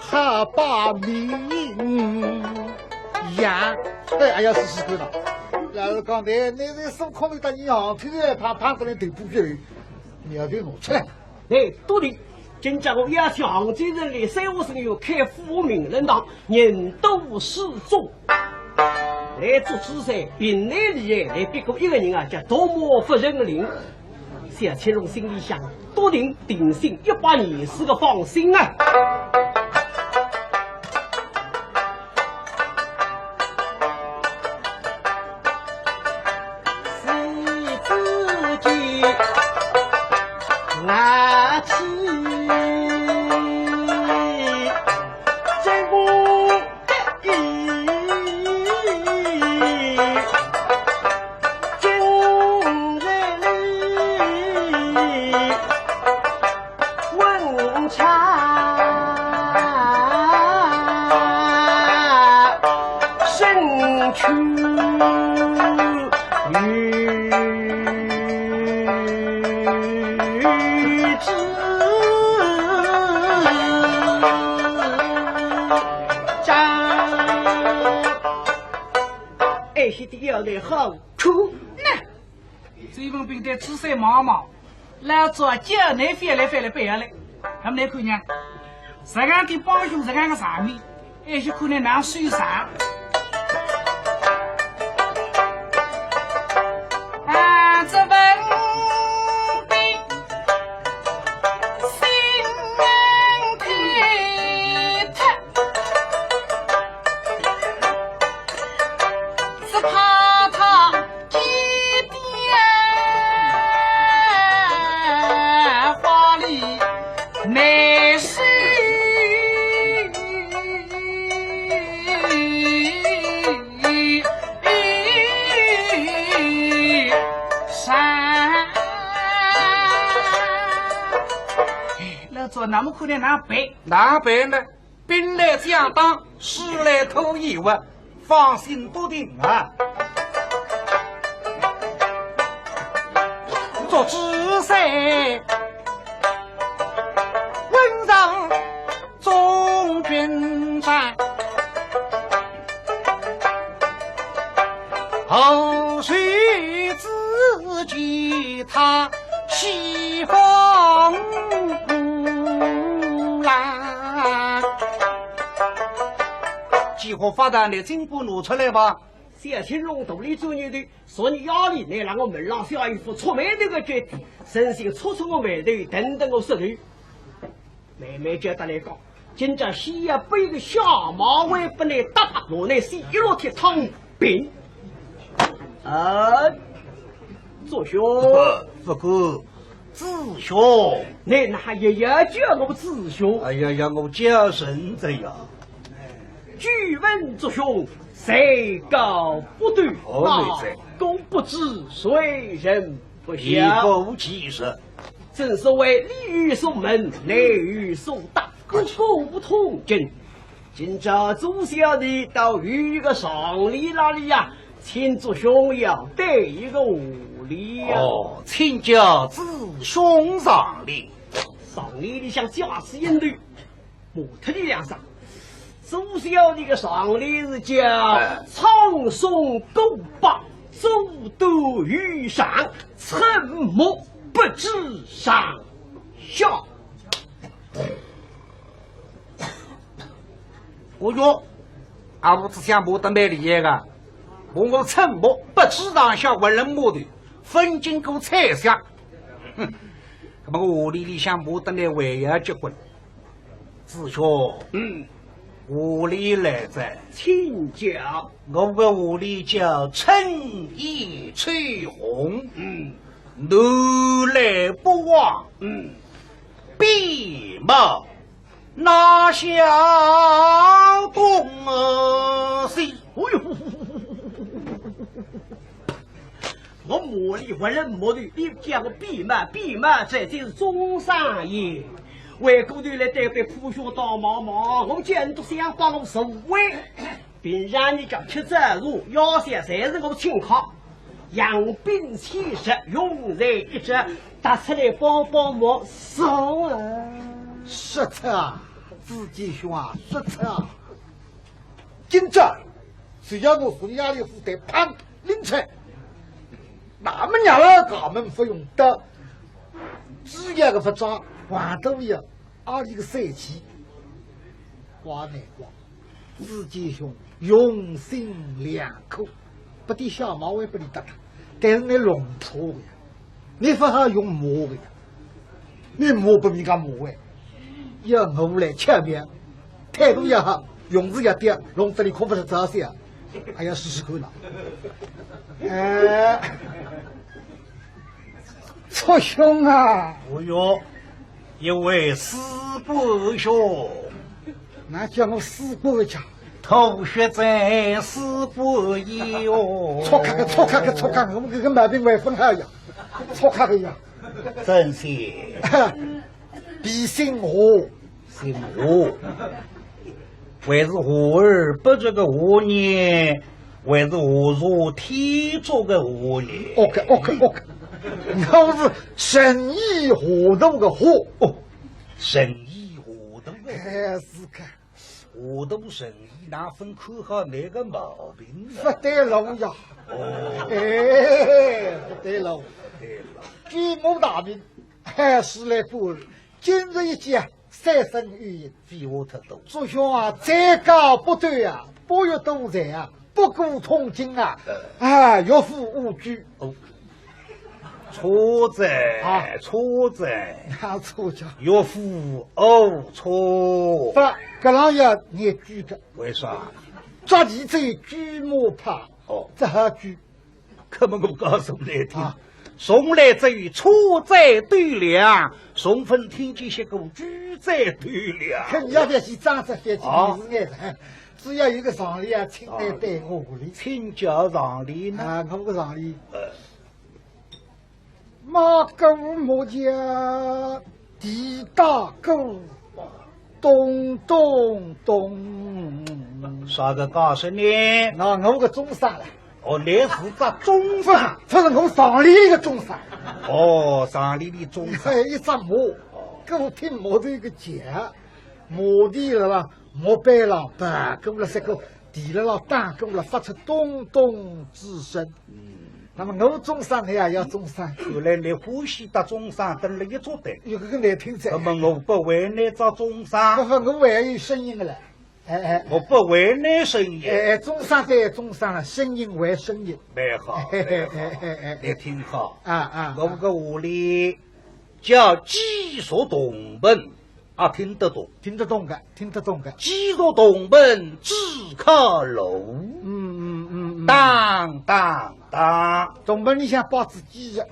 哈把名呀！哎呀，是够了。然后刚才那孙空的大银行头他这里头部票，你要给弄出来。哎，对的，今朝我邀请杭州人来三五省有开富名人堂，人都是忠。来做主赛，并来里来别个一个人啊，叫多么不认领。小青龙心里想，多定定性100年是个放心啊。是自己拿起真要来好处呢，这份兵的主赛忙忙，老早叫你翻来背下来，他们来看呢，这样的帮凶这样的上面，而且可能拿水上。这问的心太特，是怕他几点话里没事。说那么可能南北呢？兵来将挡，时来偷一物，放心不定啊！做知赛，问上中军战，后续自己他西风来。计划发展的进步拿出来吧。谢青龙独立专业队，说你压力来让我们让下一副出门这个决定，身心促出我外头等等我石头。慢慢觉得来讲，今朝西亚背个小马尾不能打，我乃是一落铁汤饼。左兄，不过子兄，你那也要叫我子兄？哎呀，我叫神子呀！据问左兄，谁高不对？公不知，谁人不晓？不其实，正所谓利于所门，内于所大，个不同真。今朝祖小的到一个上里那里呀，请左兄要带一个武礼呀。请教子兄上礼。上礼你想驾驶应对，木头的梁上。祖小的个上礼是叫苍松勾把，走斗于上，沉默不知上下。我说，俺们只想不得买理个，我沉默不知上下，为人么的分经过猜想。那么我里想不得来为要结婚，子兄，屋里来在请教，我的屋里叫春意翠红，南来不往，闭目哪想东西？哎呦！我魔力为人魔力，你讲个闭门，这就是中山爷。外国队来带队普学当毛毛，我监督想帮我守卫，并让你讲吃这路，要想才是我情况。养兵气实，用在一直，打出来帮忙，送啊！实策啊，自己兄啊，实策啊！今朝谁叫我负压力负担，砰拎出来，那么娘了，他们不用的，只要个不抓。黄豆呀，阿里个赛季，瓜难瓜，自己兄用心良苦，不得小毛也不得他，但是你龙头的呀，你不好用磨的呀，你磨不比个磨哎，要我来前面，态度也好，用字也对，笼子里可不是这些，还要试试看了。错兄啊！哦哟。一位师伯兄，那叫我师伯家，头学在师伯一哦。错看看，我们这个毛病外分还呀，错看个呀，真是，必姓我，姓我，为是我儿不这个我年，为是我若天作个我年。OK，我是生意活动的活生意活动的还是看活动生意哪分看好哪个毛病不对了呀！不对了，举目大名还是来过今日一见三生语言，废话太多。祖兄啊，再高不对啊，不越多财啊，不顾通经啊，岳父无惧错在，错在，哪错着？岳父错。不，搿样要你举的。为啥？抓地贼举木怕这还举？可么我告诉你听，从来只有错在对量，从分听见些个举在对量。可你要别去张着别去，你是爱的。只要有个上礼啊，请来带我屋里，请教上礼呢？我个上礼。马狗木匠地大沟，咚咚咚。啥个告诉你？那我个中山了。哦，你是个中山，这是我上里的中山。哦，上里的中山。一只马，给我听马头一个节，马蹄了啦，马背了，把给我了三个地了啦，蛋给我了发出咚咚之声。那么我中山的呀，要中山。后来你呼吸到中山登了一座的，有个难听在。那么我不为你找中山，我还有声音的了。我不为你声音。中山对中山了，声音为声音。蛮好，你听好啊！我个屋里叫技术动本，听得懂，听得懂的。技术动本只靠楼。当当当，动本你想包子鸡肉，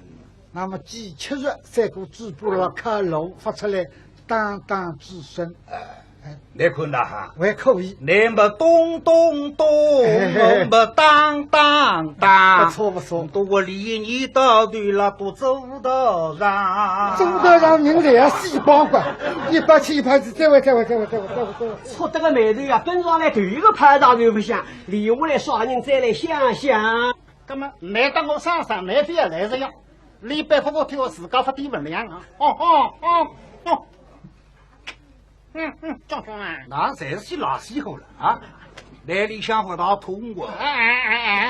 那么鸡吃肉，再过嘴巴了靠楼发出来当当之声。你看那哈，还可以。你们咚咚咚，我们当当当，不错。都我离你到对了，都走到上，走到上人家要细帮管，100起1拍子，再会。错得个妹子呀，跟上来头一个拍打就不响，留下来啥人再来想想。那么来到我山上，没必要来这样，李白不我替我自家发点文量啊！哦。张兄啊，那才是老时候了啊！来里向和他通过。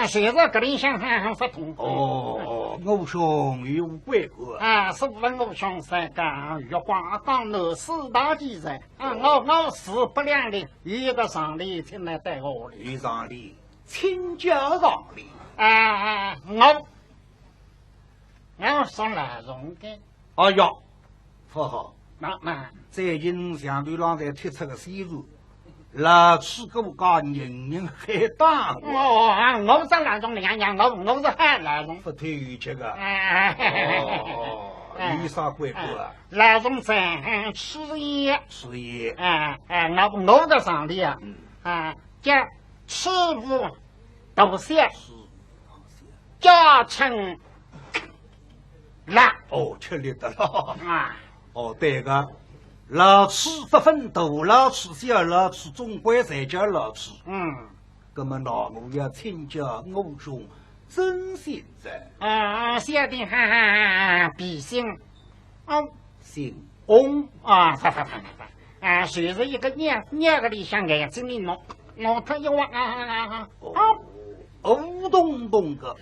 谁是格里向发通过？哦，我兄有贵过。是问我兄三讲玉花岗楼4大奇人。我势不两立，一个上里听来带我的。一上里，请教上里。我上来容的。哎呀，不好。那在影响对浪在推出个收入，老吃给我讲人还大。我是那种两样，我是汉那种。不推有这个。有啥贵过啊？那种在吃盐。我在上里叫吃无多些，叫称辣。吃力的了。对个，老吃不分大老吃小老吃，总归才叫老吃。那么我要请教我兄真现在。小的比心。姓翁谁是一个两个里向眼睛里弄他一望咚咚个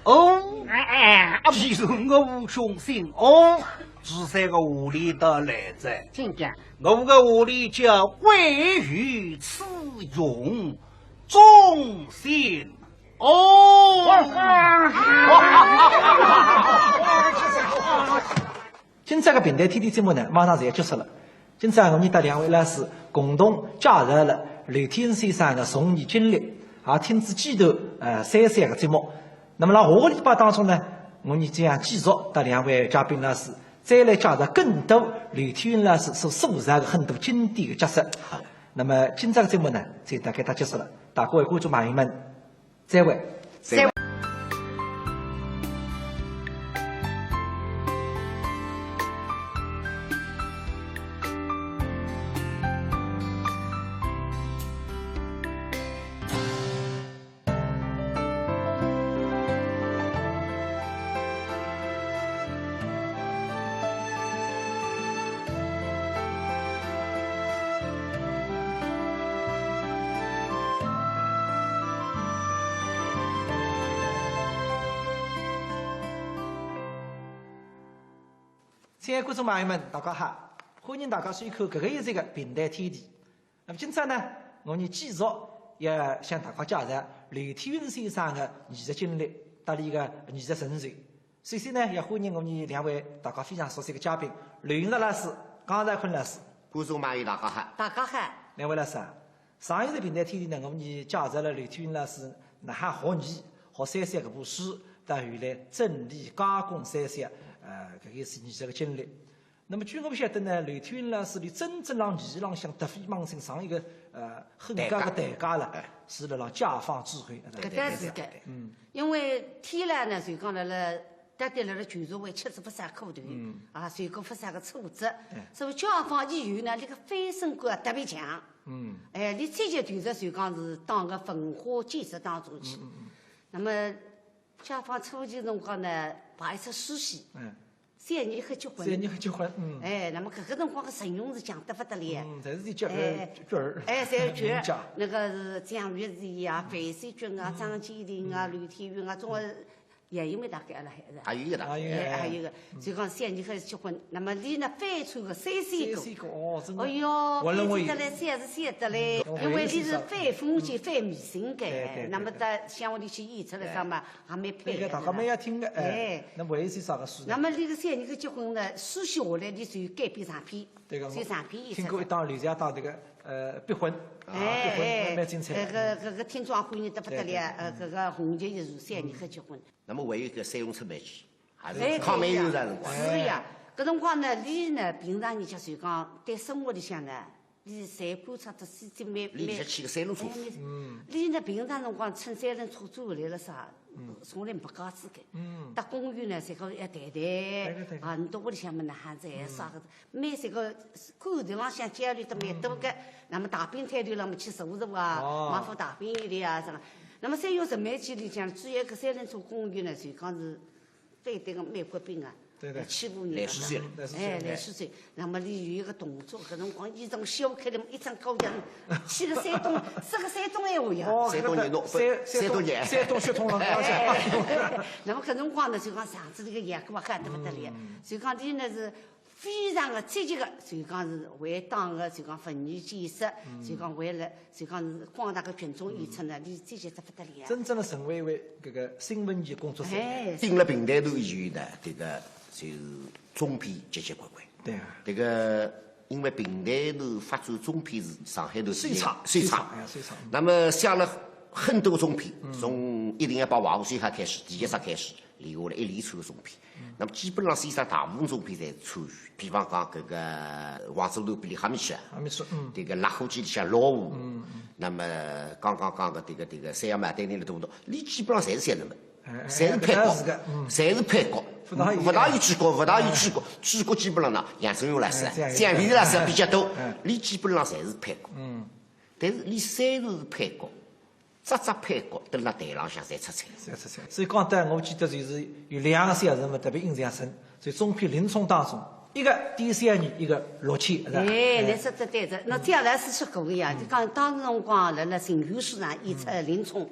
其实我兄姓只三个屋里的来着。请讲，我个屋里叫贵于此用忠信。今朝个平台天天节目呢，马上就要结束了。今朝我们带2位老师共同介绍了刘天恩先生的从艺经历，也听子记头33个节目。那么在下个礼拜当中呢，我们将继续带2位嘉宾老师再来介绍更多刘天恩老师所塑造的很多经典的角色。那么今朝个节目呢，就大概到结束了。大各位观众朋友们，再会。亲爱的观众朋友们，大家好！欢迎大家收看这个一集的平台天地。那么今朝呢，我们继续要向大家介绍刘天恩先生的艺术经历，带来的艺术神髓。首先呢，要欢迎我们2位大家非常熟悉的嘉宾刘云石老师、江才坤老师。观众朋友大家好。大家好。2位老师，上一次平台天地呢，我们介绍了刘天恩老师那哈学艺、学33个部书，到后来整理加工33。搿个是艺术的经历。那么据我们晓得呢，刘天恩老师的真正让艺浪向突飞猛进上一个很高的代价了，是辣解放之后。搿个是的，因为天来呢就讲了带来了居住为7次不杀苦头，随后不杀个处置。所以解放以后呢，这个翻身感特别强。你这些团子就讲是当个文化建设当中去。那么解放初期辰光呢，排一出书信。3年后结婚。3年后结婚。那么搿个辰光个陈勇是强得不得了。侪是角儿。侪是角儿。那个是蒋玉菡啊、范水军啊、张建林啊、吕天云啊，总归。也有没大概了，还有一个，还有一个，就讲3年后结婚，那么你呢翻出个3岁多，哎哟，翻出得来33得嘞，因为你是翻风景、翻迷信个，那么到乡下里去演出来啥嘛，还蛮配的。大家蛮要听的，那为是啥个书？那么你个3年后结婚呢，书写下来，你就改编唱片，就唱片演出。听过一档刘家档这个逼婚，逼婚蛮精彩。个听众欢迎得不得了，个红极一时3年后结婚。那么还有一个三用出版期，还是抗美援朝辰光。是呀，搿辰光呢，你呢平常人家就讲对生活里向呢，你侪观察得是蛮。里向骑个三轮车。你呢平常辰光乘3轮车走回来了啥？从来没讲自个。到公园呢，侪个一谈谈，很多屋里向么呢还在啥个，蛮侪个馆头浪向交流得蛮多个。那么大饼摊头浪么去坐啊，买副大饼的啊啥个。那么3月18期里向，主要搿3轮车公园呢，就讲是反对个美国兵啊，欺负人来水，来水。那么你有一个动作，搿辰光衣裳掀开了，一张高墙，去个山东，说个山东闲话呀。山东人弄，山东血统了。那么搿辰光呢，就讲上次这个阳光很得不得了，就讲你呢是。非常的积极的，就讲是为党的，就讲文艺建设，就讲为了，就讲是广大的群众演出呢，你积极得不得了。真正的成为一位这个新闻局工作者。进了平台头以后呢，这个就是中片积极活跃。对啊。这个因为平台头发展中片是上海头最差。那么写了很多中片，从一定要把华无水海开始，第一集开始。留下来一连串的中片，那么基本上实际上大部分中片侪参与，比方讲搿个王祖楼比里哈密区啊，这个辣火鸡里向老虎，那么刚刚讲的这个三阳麦对面的多多，你基本上侪是三人们，侪是配角，侪是配角，不大有主角，不大有主角，主角基本上呢杨振勇老师、蒋维老师比较多，你基本上侪是配角，但是你虽然是配角。只配角蹲辣台浪向侪出彩，所以讲得我记得就是有2个小人物特别印象深，在中片林冲当中，一个第3年，一个陆谦，是吧？你说得对的。那蒋老师说过个呀，就讲当时辰光辣新秀书上演出林冲，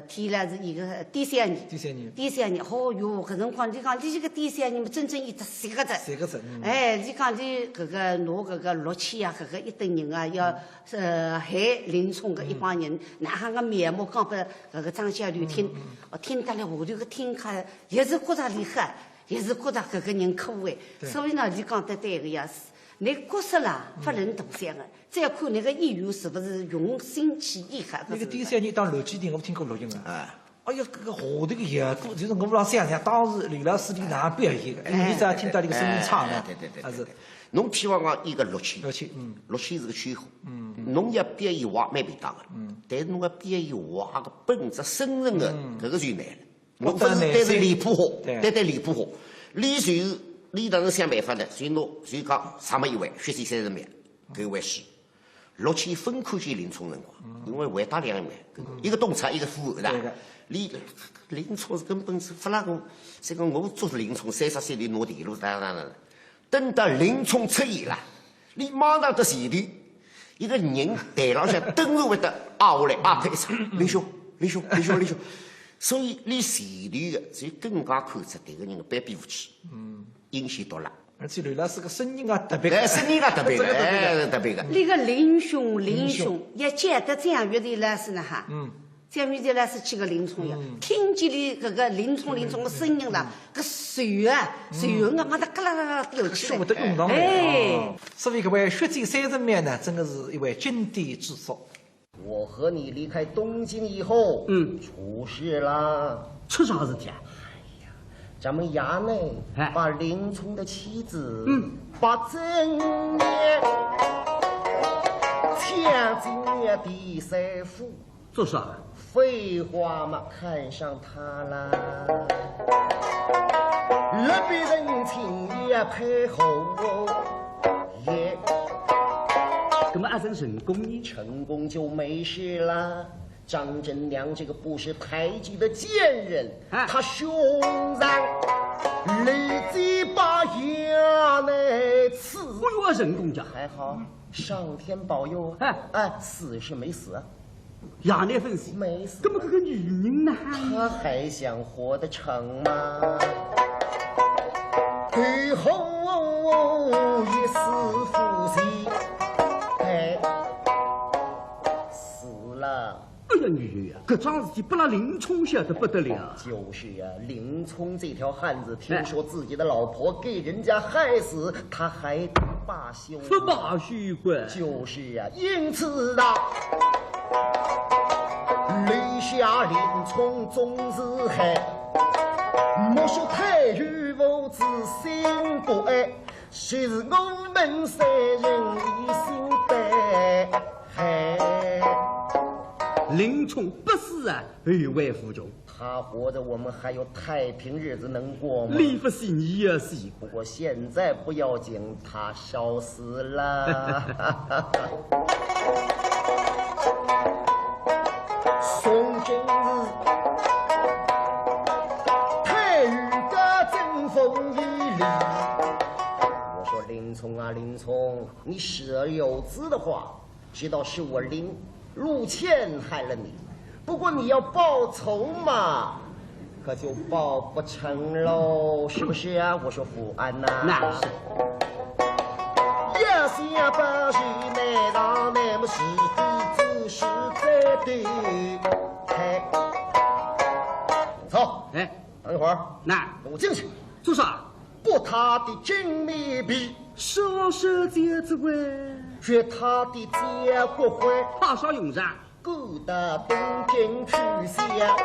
提了是一个第3年，哦哟，搿辰光你讲你这个第3年真正演得3个字，你讲你搿个拿搿个陆谦啊，搿个一等人啊，要害林冲搿一帮人，哪行个面目讲拨搿个张小吕听，听得了下头个听开，也是觉着厉害。也是觉得搿个人可爱，所以呢，你讲得对个呀，你角色啦不能独享的，再要看那个演员是不是用心去演哈。那个第3年当陆基定，我听过录音啊。哎呀，搿个下头个叶歌，就是我让想想，当时刘老师里哪样表现的？你咋听到那个声音唱的？对，还是。侬譬如讲一个陆谦是个圈货，侬要表演话蛮便当的，但是侬要表演话个本质深层的搿个就难了。我不是对着李普华，对李普华，李当时想办法呢，所以侬就讲啥么一位血税30万，搿一位是陆谦分看见林冲辰光，因为回答2位，一个东厂，一个副后的。林冲是根本是发拉我，这个我做林冲30岁里拿电路等到林冲出现了，你马上到前头，一个人台浪向登上会得下来，拍一场，林兄。所以你前头的就更加看出这个人的卑鄙无耻，阴险毒辣。而且刘老师个声音啊特别，声音啊特别的，特别的。那个林兄，也见得蒋玉菡老师呢哈，蒋玉菡老师去个林冲呀，听见你搿个林冲的声音啦，搿水啊，马上嘎啦掉起来，说得用上来。所以搿位血债30万呢，真的是一位经典之作。我和你离开东京以后，出事了。出啥事体啊？哎呀，咱们衙内把林冲的妻子，把正面抢进了第3府，做啥？废话嘛，看上他啦。那边人情也配合也。那么阿成成功呢？成功就没事啦。张真良这个不识抬举的贱人，他凶残，立即把牙来刺。我有成功家，还好，上天保佑死是没死啊。牙内分析没死。那么这个女人呢？她还想活得成吗？最后一死夫妻，死了。哎呀，女呀，这桩事体不让林冲晓得不得了。就是呀，林冲这条汉子，听说自己的老婆给人家害死，他还罢休？不罢休呗。就是呀，因此啊，雷下林冲总是害，莫说太尉无知心不爱，谁是我们三人一心悲害。林冲不是亿万富翁，他活着，我们还有太平日子能过吗？李不是你也是。不过现在不要紧，他烧死了。宋真日，太尉的争锋一里。我说林冲啊，林冲，你时而有知的话，知道是我陆谦害了你，不过你要报仇嘛，可就报不成喽，是不是啊？我说福安呐，那是。要想把谁难当，那么是非只是在对。走，等一会儿，跟我进去。做啥？剥他的真面皮，烧手节子位。掘他的家国徽，大少用上，勾搭东京去下，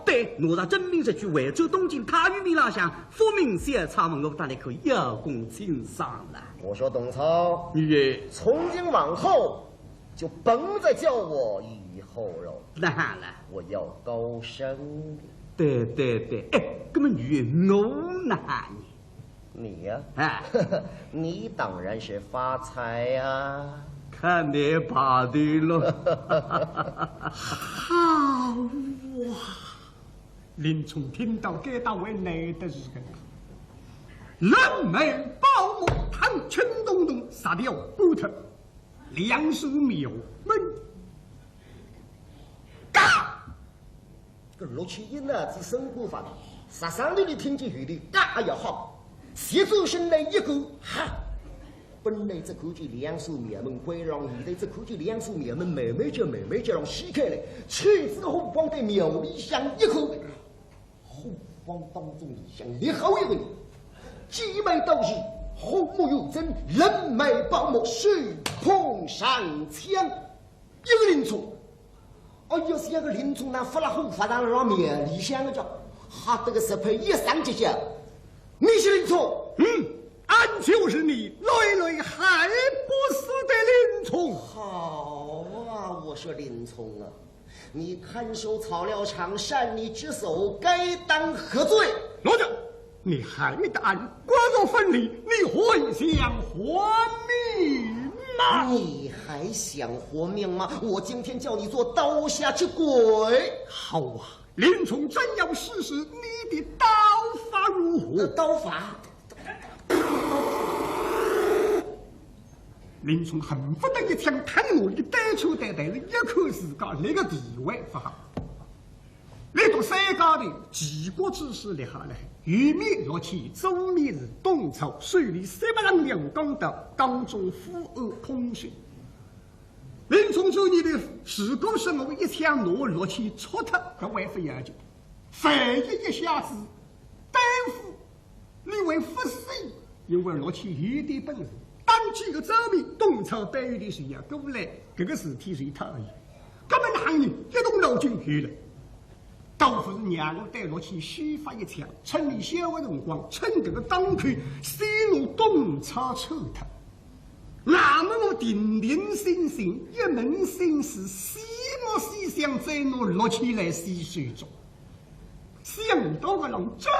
对，我让真名这句惠州东京太原米老乡，复明小草们，我当然可以邀功请赏了。我说董超，你从今往后就甭再叫我以后了。那了，我要高升。对，那么你我哪里？你呀，你当然是发财呀！看你把的了，好哇！林冲听到这大位来的是个人美宝目，唐拳咚咚，杀掉骨头，两手苗门。嘎！这陆七一呢，是身骨发的，杀伤力的听见有的嘎也好。斜走身来一个哈，本来这口就两手面门归让，现在这口就两手面门慢慢就让掀开来，妻子后方的庙里香一口，后方当中里香立好一个人，几枚刀是红木有针，人美宝目，水碰上枪，一个林冲，要是那个林冲那发了后发上让庙里香的叫，哈这个石牌一上去下。你是林冲，俺就是你累还不死的林冲。好啊，我说林冲啊，你看守草料场，擅离职守，该当何罪？罗家，你害得俺骨肉分离，你会想活命吗？你还想活命吗？我今天叫你做刀下之鬼。好啊，林冲真要试试你的刀法如何？刀法。林冲恨不得一枪砍我的单手带带了一口自家那个地位不好。那座山高的齐国之事立下来，玉面若起，周面是东朝，水里300人两江道，江中富恶空虚。林冲做你的事故是我一枪落落去戳他，这为不要紧，反一下子担负你为不死，因为落去有点本事。当几个周面东朝北域的水呀过来，这个事体是一套而已。根本男人一动脑筋去了。倒不是让我带落去虚发一枪，趁你小的辰光，趁这个当口先入东朝抽他。哪那么我定定心心，一门心思，细目细想，在我落起来细水中。想到个人真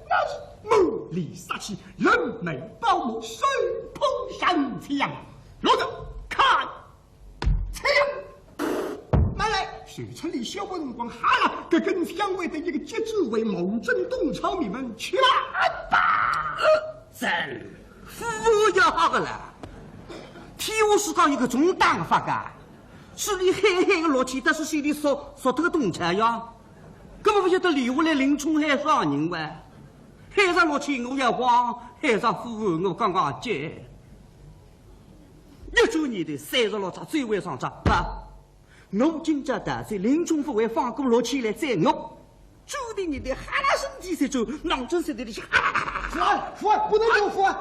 那是目力杀气，人美宝目，水捧山枪。罗子看枪，慢来，水村里小文光哈了，这跟枪位的一个节奏为猛震动潮你们去吧。真服要好个了，替我是搞一个中打法噶，是你黑黑个落去，但是心里说这个动车呀。根本不晓得留下来林冲海啥人哇！海上落去我要慌，海上服我刚刚接。19年的36场最为上场啊！我今朝打算林冲不会放过落去来宰我，注定你的哈拉身体才走，囊中身体里去父安，不能有父安。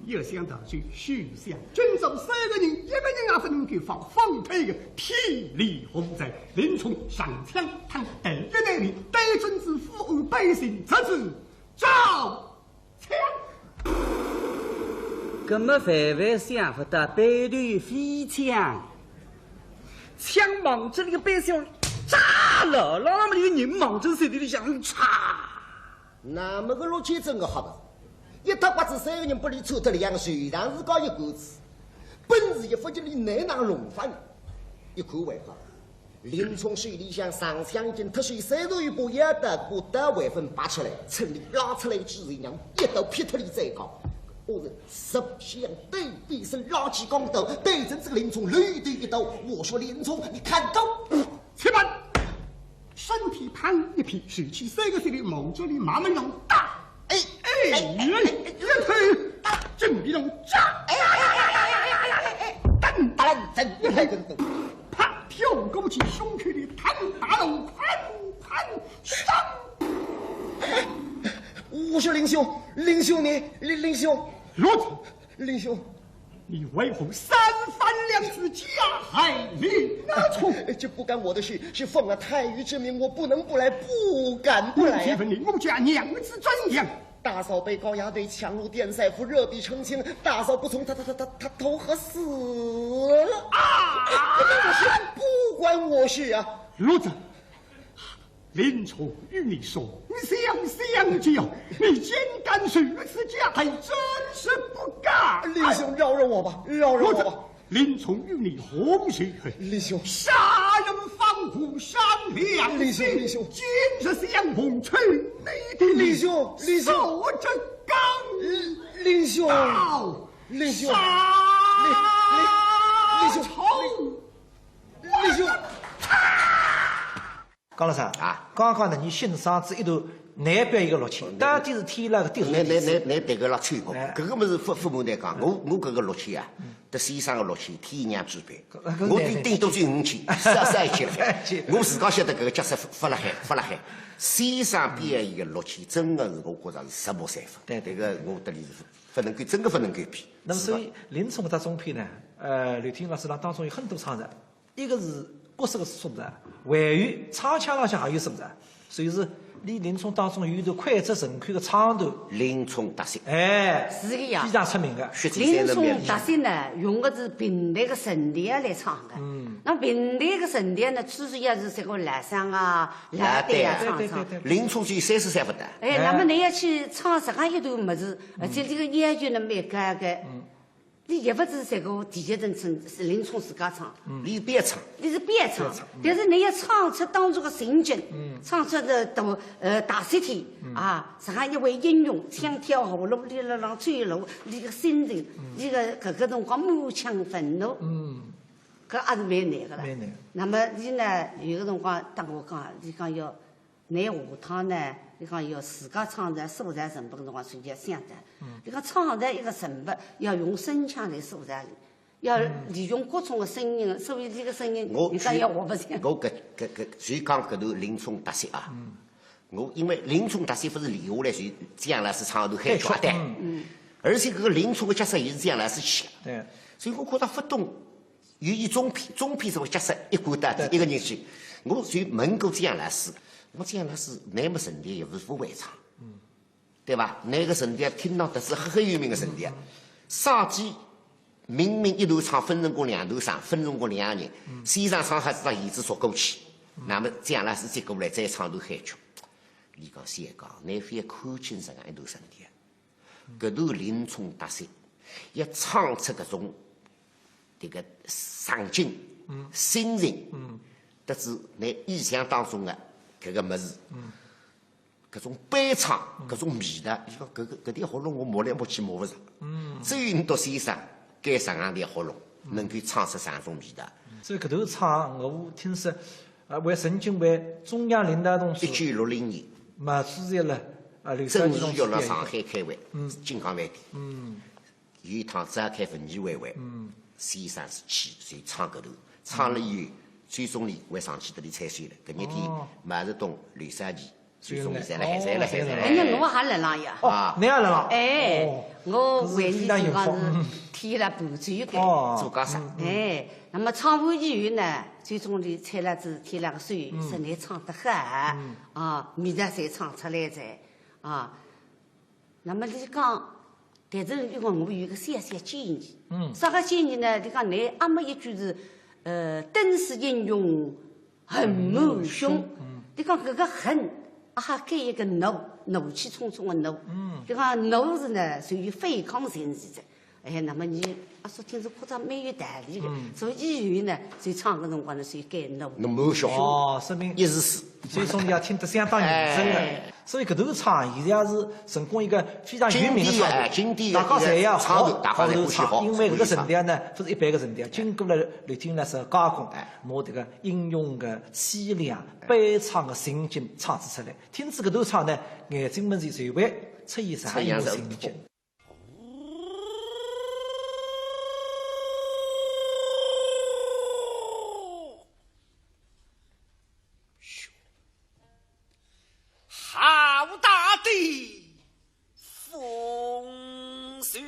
要想到就许想，今朝3个人，一个人也不能够放退个体力洪灾。林冲上枪，他第一代里对准之父安百姓，这次照枪。根么万想不到背对飞枪，枪往这里个百姓炸了，让他们这个人忙着身体里想插。那么个落去真个好的。一套瓜子3个人不离抽得2个，虽然是搞一个字，本事一副就里内囊弄翻，一口为好。林冲水里向上枪已经特水3头一把也得不得为分拔出来，村里拉出来几人娘，一刀劈脱里再高。我人十相对比是拉起钢刀，对准这个林冲雷对一刀。我说林冲，你看刀，且慢，身体旁一劈，水起3个水里猛着里马门龙大。准备龙炸！噔噔噔，啪跳过去，胸口里弹大龙，宽上。我说林兄，林兄你，林兄，罗子，林兄，你为何三番两次加害林阿冲？这不干我的事，是奉了太尉之命，我不能不来，不敢不来呀。我家娘子尊严。大嫂被高衙队强入殿赛府，热笔澄清。大嫂不从，他投河死了啊！不关我事啊！罗子，林冲与你说，相交，你竟敢如此加害，真是不该。林兄饶我吧，饶我吧。林冲与你何许？林兄，杀人放虎善良。林兄，今日相逢，去你的林兄，守着刚。林兄，林兄，高老师啊，刚刚呢，你欣赏这一段难表一个乐器，到底是添了个第难对个乐器个，搿个么是父母来讲，我搿个乐器啊，得先生个乐器天娘具备，我顶多就5千，3千了。我自家晓得搿个角色发了海。先生编一个乐器，真的是我觉着是10步3分。对，这个我得里是真的不能够比。那么所以林冲这中篇呢，刘天老师当中有很多创作，一个是角色的素质，还有唱腔浪向还有素质，所以是林冲当中有一段脍炙人口的唱段。林冲特色，是个呀，非常出名的。林冲特色呢，用的是平台的神调来唱的。那平台的神调呢，主要是这个蓝山啊、蓝带啊唱。林冲只有33不得。那么你要去唱这样一段么子，而且这个演员呢蛮高的。你也不是这个第一人称是林冲自家唱，你是边唱，但是你要唱出当中的情景，唱出的大舌头啊，这样一位英雄枪挑喉咙，你了让吹锣，你个心情，你个搿个辰光满腔愤怒，搿也是蛮难的了。蛮难。那么你呢，有个辰光当我讲，你讲要拿下趟呢。你讲要自家唱在素材成本辰光，所以要想的。你讲唱在一个成本要用声腔来素材，要利用各种的声音，所以这个声音你讲要我不行。我谁讲搿头林冲特色啊？我因为林冲特色不是留下来，所以将来是唱头海抓的。而且搿个林冲的角色也是将来是起。对。所以我觉得不懂，有一中篇这个角色一贯到底一个人去，我就问过将来是。我讲的是那么神调也不是不会唱，对吧？那个神调听到的是很有名的神调，上季明明一头厂分成过两头厂，分成过2年，实际上厂还是让椅子说过去，那么这样呢是接过来再厂头海曲。你讲先讲，你非要看清这样一头身体，搿头林冲搭色，一唱出搿种这个上劲、心情，得知你意象当中的搿个物事，搿种悲怆、搿种味道，你讲搿点喉咙我摸来摸去摸不着，只有你读先生该上上点喉咙，能够唱出上种味道。所以搿头唱，我听说，为曾经为中央领导同志1960年。主持了刘少正奇同志式要到上海开会，金港饭店，有一趟召开文艺会会，先生是去，所以唱搿头，唱了以后，最终呢还上去得里采水了。搿一天，马日东、刘少奇，最终侪辣海，侪辣海，侪辣海。哎呀，我还辣浪呀！你也辣浪？哎，我回忆就讲是添了伴奏的做家啥？哎，那么唱完以后呢，最终里采了子添了个水，实在唱得很啊，味道才唱出来才啊。那么你讲，但是因为我有个小小建议，啥个建议呢？你讲你阿么一句是，登时英勇恨母兄，你讲搿个恨。还加一个怒气冲冲的怒，就讲怒字呢属于反抗性质的。哎，那么你说听着觉着蛮有道理的，所以以后呢，就唱个辰光呢，所以改怒。怒凶说明一时死，所以说你要听得相当认真的。所以搿头唱现在是成功一个非常有名的唱段，大家侪要好好头唱，因为搿个神调呢不是一般的神调，经过了刘天来是加工，拿这个英勇的凄凉、悲怆的心境唱出来。听至搿头唱呢，眼睛们就会出现啥样的心境。好大的风水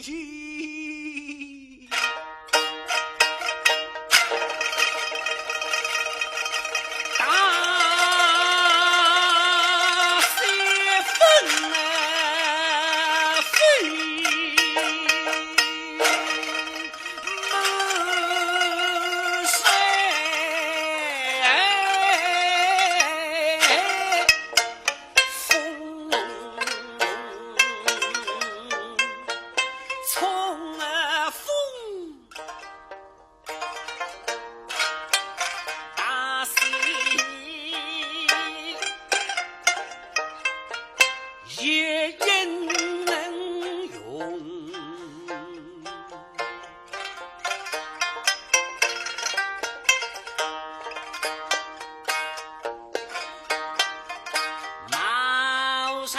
雨，大雪纷飞，满山。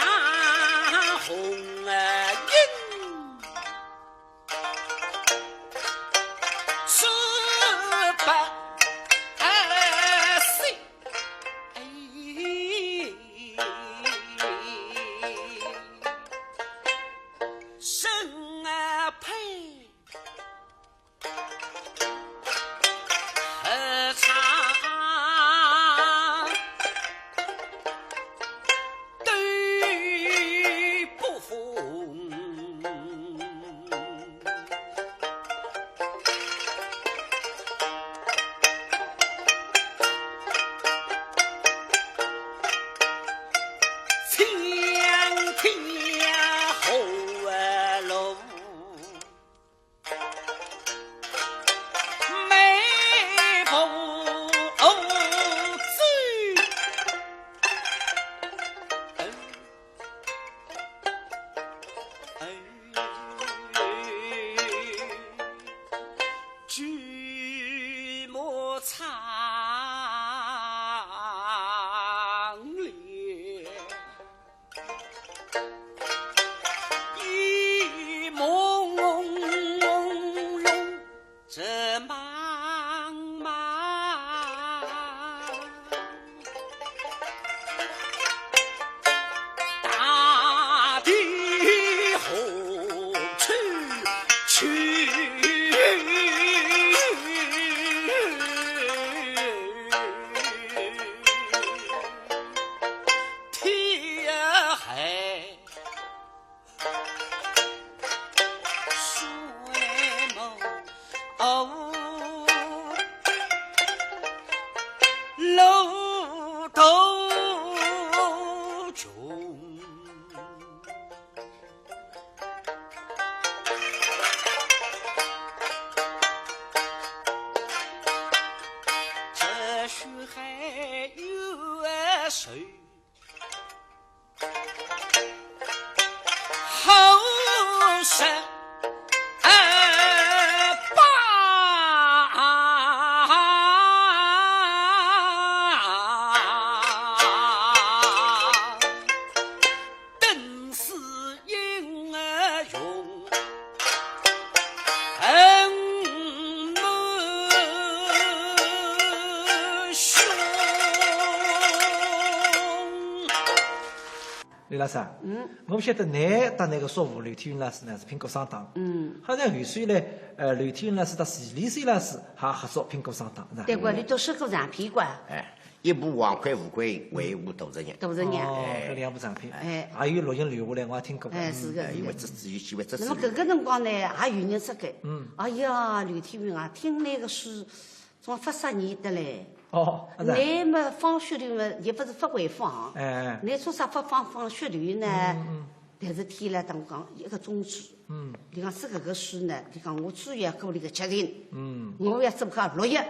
谁？后生李老师，我不晓得你搭那个说服刘天云老师呢是评过上当，好像后续呢，刘天云老师搭徐立水老师还合作评过上当，是吧？对个，你都写过长篇过？一部《王魁富贵》，为伍杜十娘。杜十娘，这两部长篇，还有录音留下来，我也听过。是个，因为这有机会，这是。那么搿个辰光呢，也有人说个，哎呀，刘天云啊，听那个书，总发杀你的嘞。哦，你嘛放血流嘛，也不是发回放。你做啥放血流呢？但是天了，当讲一个宗旨。你讲写搿个书呢，你讲我主要过你个决定。我要做个录音。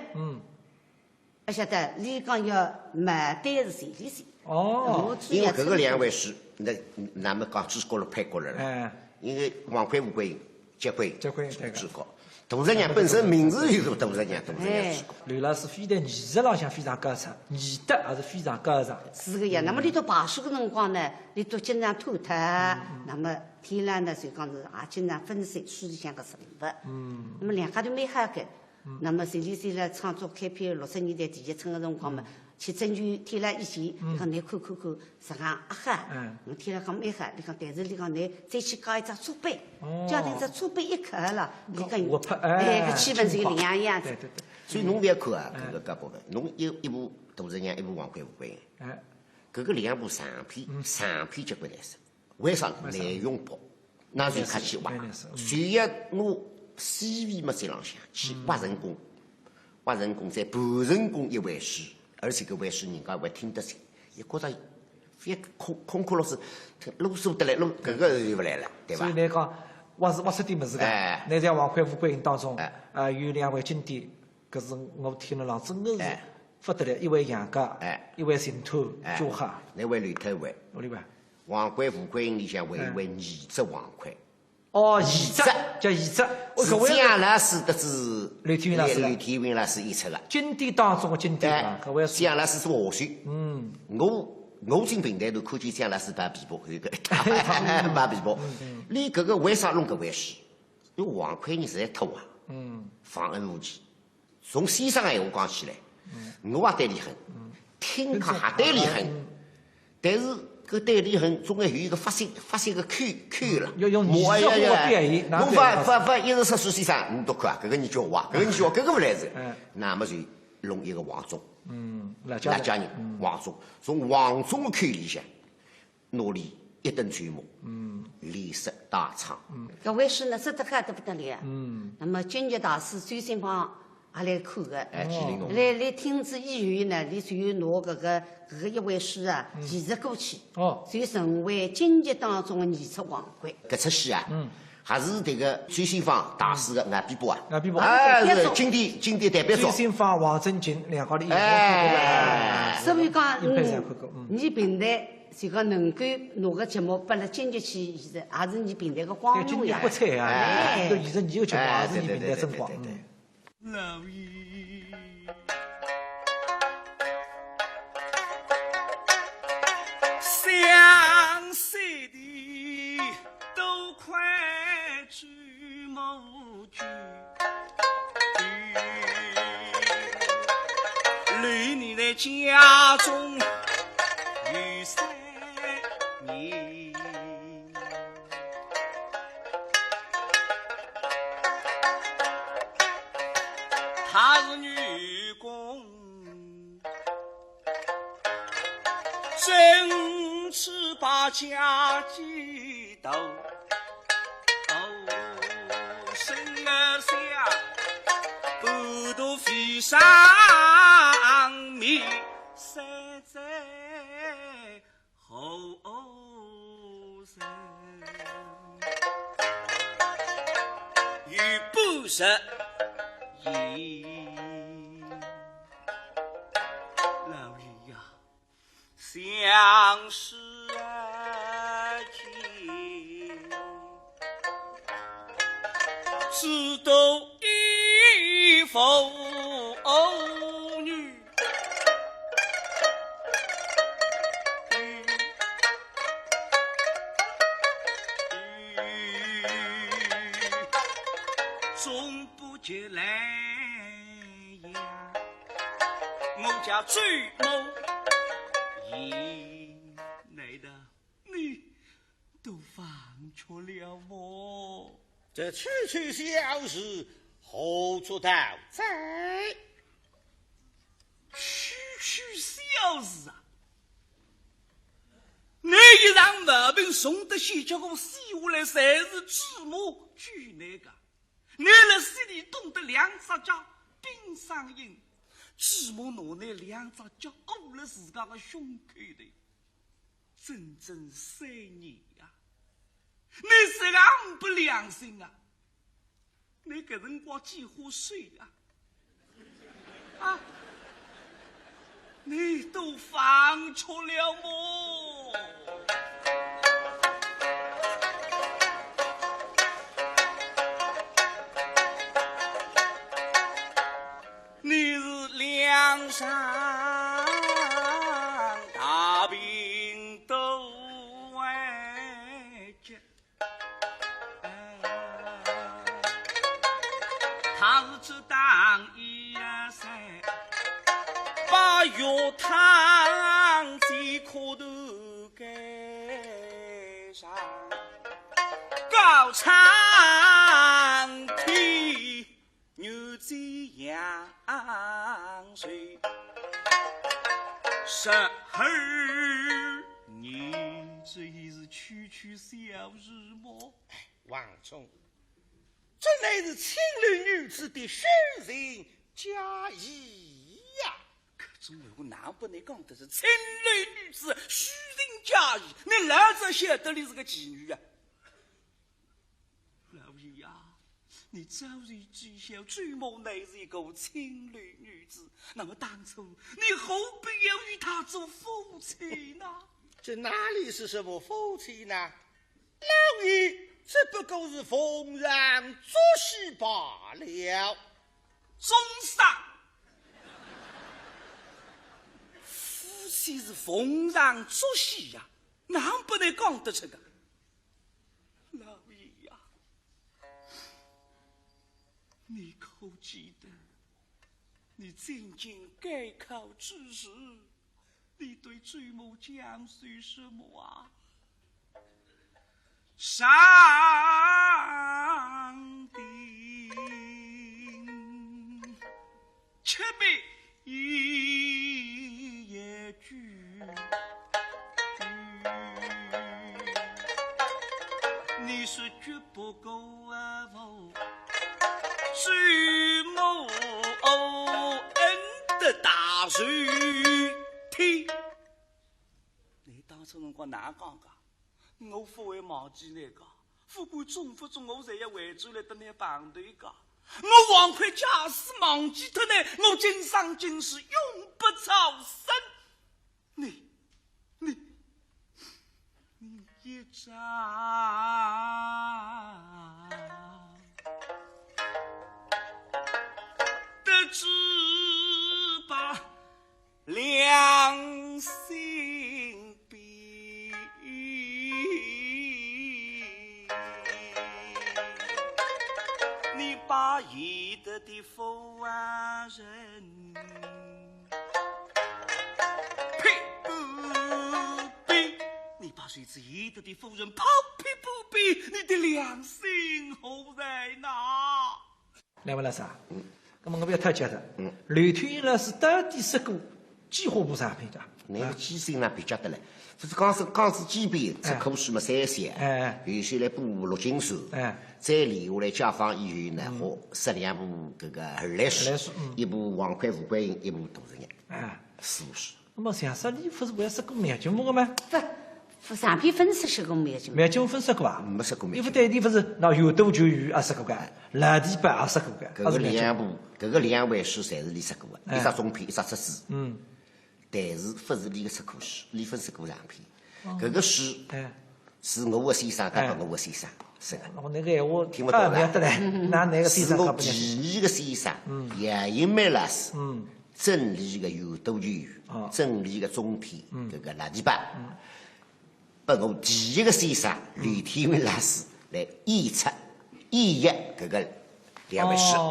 不晓得，你讲要买单是谁的谁？哦，因为搿个两回事，那么讲举高了拍过来了。因为王魁富贵结婚举高。杜十娘本身名字就是杜十娘，杜十娘。刘老师非在艺术浪向非常高超，艺德还是非常高尚。是个呀，那么你到排书个辰光呢，你都经常偷脱，那么天亮呢就讲是也经常分析书里向个人物。那么两家头蛮好个，那么徐立水来创作开篇60年代第一春个辰光嘛。去征求天来意见，你讲你看，实讲好，天来讲蛮好，你讲但是你讲你再去搞一只茶杯，家庭只茶杯一刻了，你讲搿气氛是有两样子。对。所以侬不要看啊，搿部分，侬一部杜十娘，一部王魁富贵，搿个两部长篇结棍来说，为啥内容薄？那就客气话，随要我 CV 嘛在浪向去挖人工，在盘人工一回事。而且搿回事人家会听得清，也觉着非空落是啰嗦得来，搿个就勿来了，对伐？所以来讲，挖出点物事个。你在《王魁富贵》当中，有两位经典，搿是我听了浪真的是不得了，一位杨家，一位邢头朱哈，那位吕头位，我明白。《王魁富贵》里向为一位儿子王魁。哦，遗嘱叫遗嘱，是蒋老师的是刘天云老师演出的。经典当中的经典，搿位蒋老师是华胥。我进平台头看见蒋老师摆琵琶，有个摆琵琶。你搿个为啥弄搿回事？因为王魁人实在偷啊，忘恩负义。从先生闲话讲起来，我也对你恨，听讲还对你恨，但是。搿对立恨总归有一个发泄个口了，要用艺术化表现。侬发14岁先生，侬多看啊，搿个人叫我啊，搿个人叫我，搿个勿来事。那么就弄一个王忠，辣家人王忠，从王忠的口里向拿里一顿揣摩，礼失大昌。搿回事呢，说得很得不得了。那么军剧大师周信芳也来看个，来听之以后呢，你就拿搿个一回书啊，移植过去，就成为京剧当中的艺术王魁。搿出戏啊，还是这个周信芳大师的眼边宝啊，是经典代表作。周信芳、王振金两家的艺术。所以讲，你平台就讲能够拿个节目拨了京剧去移植，也是你平台个光荣呀。不错啊，这个移植你个节目也是你平台增光。老爷，相识的都快去谋去，累你的家中有3年。她是女工，真是把家计斗，生儿下不都飞上面，塞在后身，与不识老爷呀，小往事情，只都一妇女。终不觉来呀，我家追梦以内的你都放错了我，这区区小事何处道在？区区小事啊！你一让毛病送得起，叫我洗下来才是芝麻举那个。你那心里懂得两只脚并上瘾，芝麻拿那两只脚捂了自家的胸口的，整整3年呀！你这样不良心啊！你给人光几壶水啊！啊！你都放错了我。你是梁山大兵都完结，他是只当一山，把药汤在裤头盖上，高唱天牛在阳水12年，这也是区区小事么？王冲，这乃是青楼女子的虚情假意呀！可总为我哪不能讲的是青楼女子虚情假意？你哪只晓得你是个妓女啊？老爷呀！你早日知晓追梦乃是一个青楼女子，那么当初你何必要与她做夫妻呢？这哪里是什么夫妻呢？老爷只不过是逢人作戏罢了。中上夫妻是逢人作戏呀，哪不能讲得出个？老爷呀！你可记得，你曾经改考之时，你对追梦讲述什么啊？上帝切别一句，你是绝不够啊！追梦恩的大水天，你当初辰光哪讲噶？我不会忘记那个，不管中不中，我才要回转来的那棒队噶。我王魁假使忘记他呢，我今生今世永不超生。你一张的只把良心逼，你把义德的妇人你把谁知义德的妇人抛弃不比，你的良心何在哪？来不来啥？那么我不要太急的。刘天英呢是到底是个几何部产品的？那个记性呢比较得来，就是刚是基本出口书嘛3项，有些来补陆金书，再连下来解放以后呢，好12部这个儿来书，一部王魁富贵英，一部杜十娘，4部书。那么像啥你不是为是个灭军么吗？不，上篇分是是个灭军。灭军分10个啊？没10个灭军。你不对的不是那有多就有20个干，蓝地板20个干。搿个2部，搿个2位书侪是里10个，一只中篇，一只出书。但是不是李个出过书，李分出过长篇。搿个书是我的先生带给我的先生是的。我那个闲话听不懂了。得来，那个先生是我第二个先生杨银梅老师整理的有都全语，整理的中篇搿个垃圾版。把我第一个先生吕天云老师来译出译搿个两本书。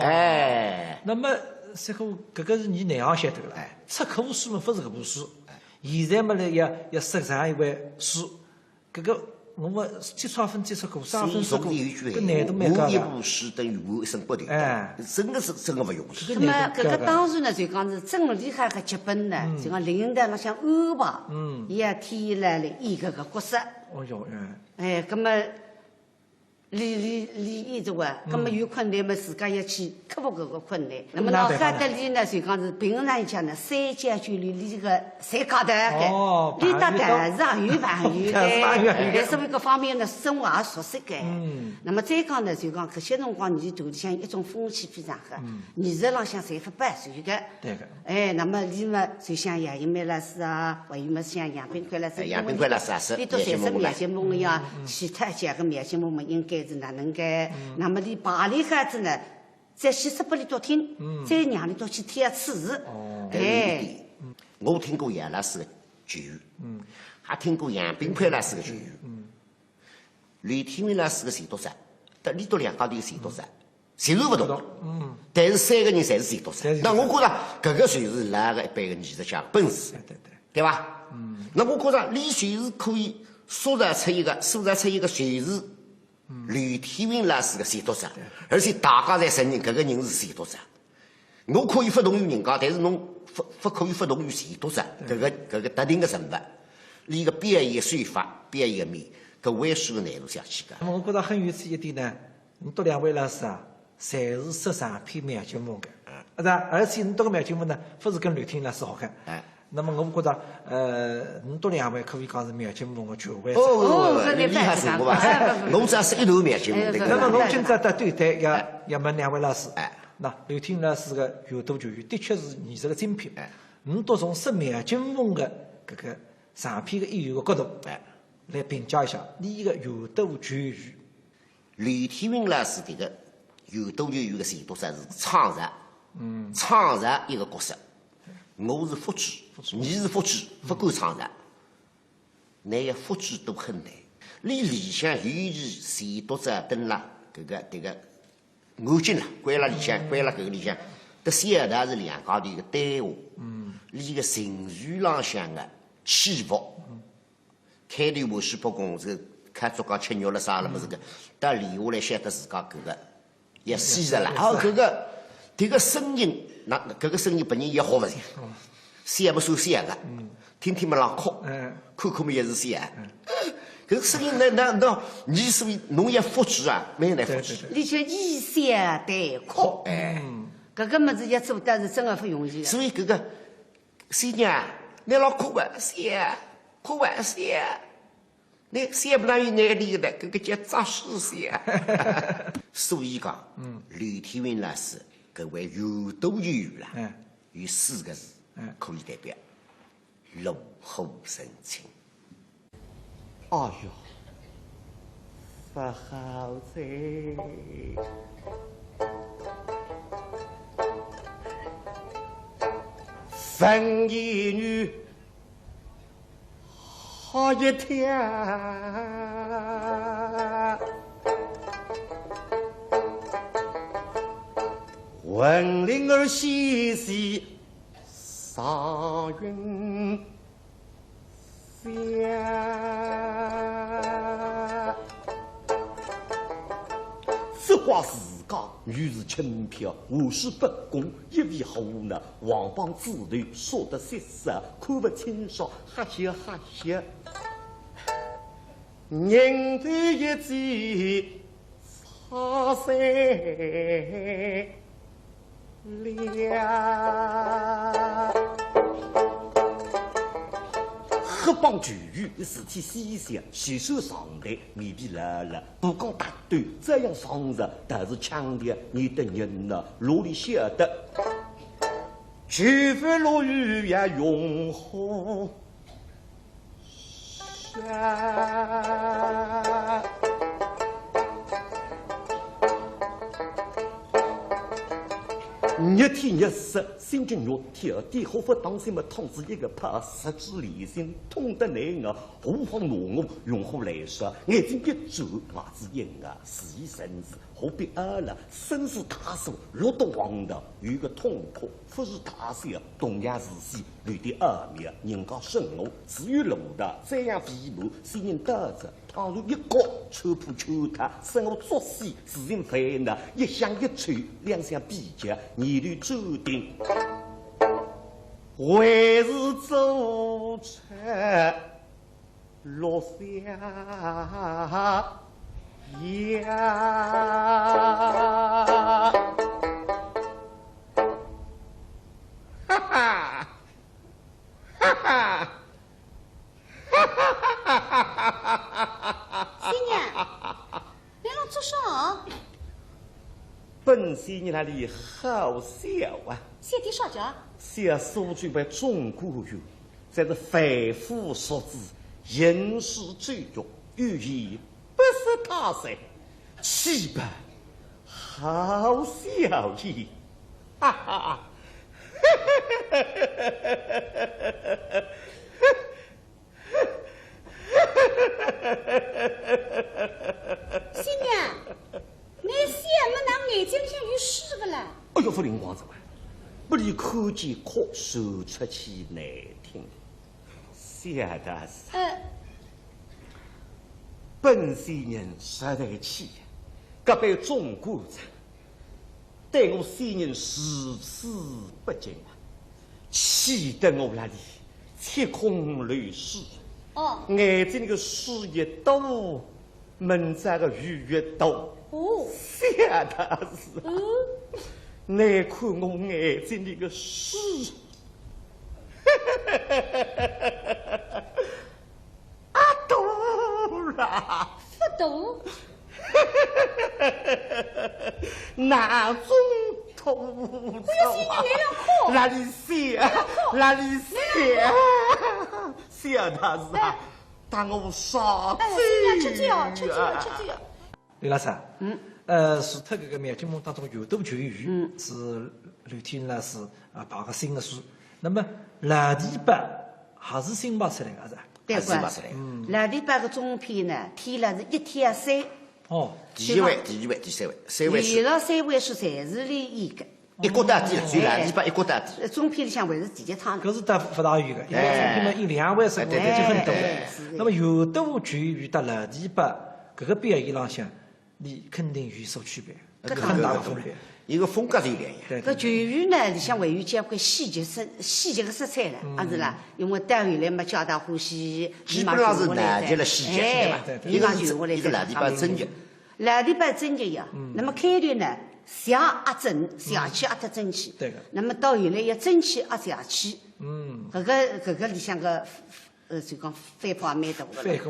那么这个搿个是你内行晓得了。出搿部书嘛，不是搿部书。现在嘛来要设上一位书，搿个我们接触分接触过，3分说过，搿难度蛮高的。我一部书等于我一生不断，真的是真的不容易。那么搿个当然呢，就讲是真厉害个剧本呢，就讲领导浪向安排，伊也提来演搿个角色。哦哟，搿么李译着话，搿么有困难嘛，自家要去克服搿个困难。那么老哈德里呢，就讲是平常讲呢，三家眷侣里个侪搞得个，李大但是也有朋友在所以各方面呢，生活也熟悉个。那么再讲呢，就讲搿些辰光，你团里向一种风气非常好，艺术浪向侪发不随个。对个。那么李嘛，就像杨银梅老师啊，还有么像杨炳坤老师，杨炳坤老师也是。你都侪是苗节目呀，其他几个苗节目嘛，应该是哪能介？那么你排练下子呢，再先说拨你多听，再让你多去听下次。我听过杨老师的剧，还听过杨炳坤老师的剧，吕天云老师的习读者，得李都两家头的习读者，谁都不同。但是3个人侪是习读者。那我觉着搿个就是哪个一般的艺术家本事，对吧？那我觉着李就是可以塑造出一个就是吕天云老师的习读者，而且大家侪承认搿个人是习读者。我可以不同于人家，但是侬不可以不同于习读者搿个特定的人物，你个表演手法、表演面，搿位数的难度下去个。那么我觉得很有趣一点呢，你读2位老师啊，侪是说长篇苗节目的，是吧？而且你读个苗节目呢，不是跟吕天云老师好看。那么我觉着，你读2位可以讲是苗节目的权威。厉害死我吧！我只是一头苗节目。那么我今朝的对待要问2位老师。那吕天云老师的有多全语的确是艺术的精品。你都从说苗节目的搿个长篇的演员的角度，来评价一下你的有多全语。吕天云老师这个有多全语的习读者是创作一个角色。我是复制，你是复制，不够创作，那要复制都很难。你里向尤其习读者等了这个环境了，关了里向，关了搿个里向，这写的是两家头一个对话，你个情绪浪向的起伏，开头我是不讲这个看足讲吃肉了啥了么这个，但理下来晓得自家搿个也现实了，这个声音。那搿个声音别人也好勿着，写不算写个，听听么浪哭，看看么也是写。搿个声音那，你所以侬要复制啊，蛮难复制。你就以写代哭，搿个么子要做得是真的不容易。所以搿个新娘，你老哭啊，写，哭啊写，你写不等于难理的，搿个叫杂事写。所以讲，吕天云老师。搿位有多全语啦，有4个字可以代表龙虎生情。哎哟，不好在，生一女好一天。闻铃儿细细上云下，此话自讲女是轻佻，无事不公，一味好呢，王帮子头说得色色，看不清爽，哈笑哈笑，人头一记草山了，黑帮全员事体细想，携手上台，面皮辣辣，不讲大胆这样方式，但是强调你的人呢，哪里晓得？举帆落雨呀，永河山。日天日色，心惊肉跳，地好不当心么？通知一个怕失之离心，痛得难熬，何妨怒我，用何来说？眼睛一转，牙齿一咬，是以生死，何必哀了？生死大事，落得荒唐，有个痛苦，不是大小，东亚是西，绿的恶妙，人家生我，至于路大，这样飞步，谁人得着？倘若一高，求破求他，生我作死，自人烦恼，一想一吹，两相比较，你律注定，还是走出落下呀。哈哈，哈哈。新娘，你老做啥？本仙人那里好笑啊！谢天少家，小苏准备中国语，在这反复说字，吟诗追逐，语言不识他谁，岂不好笑意？哈哈！新娘，你先没拿眼睛看有事个了。哎呦，夫人王子，不离看见可说出去难听。谢大师，本仙人实在气，隔壁中国人对我仙人视死不敬啊，气得我那里切空流水。眼睛那个水一多，门上个雨越多。谢大师，难看我眼睛那个水，啊多啦，不懂。哪种土不要新娘来了哭，哪里写？哪里写？谢大师啊，当我傻子。新娘吃酒，吃酒，吃酒。李老师，除脱搿个《妙经梦》当中有斗绝语，是刘天老师排个新的书。那么蓝提白还是新排出来的是？对个，蓝提白个中篇呢，填了是1天3。第一位、第二位、第三位，3位数。前了3位数侪是里演的。一国大帝，最蓝提白一国大帝。中篇里向还是第一趟。搿是得不大远的，因为中篇嘛有2位数，结分多。那么有斗绝语和蓝提白搿个表现浪向，你肯定有所区别，很大的分别。一个风格是有两样。搿绝语呢，里向还有交关细节个色彩了，是啦。因为到后来嘛，皆大欢喜，基本上是南极了西极，对吧？一个蓝提白真极。蓝提白真极呀，那么开头呢，下压真，下去压得真气。对个。那么到后来要真气压下去。搿个里向个。就讲反跑也蛮大个，所以讲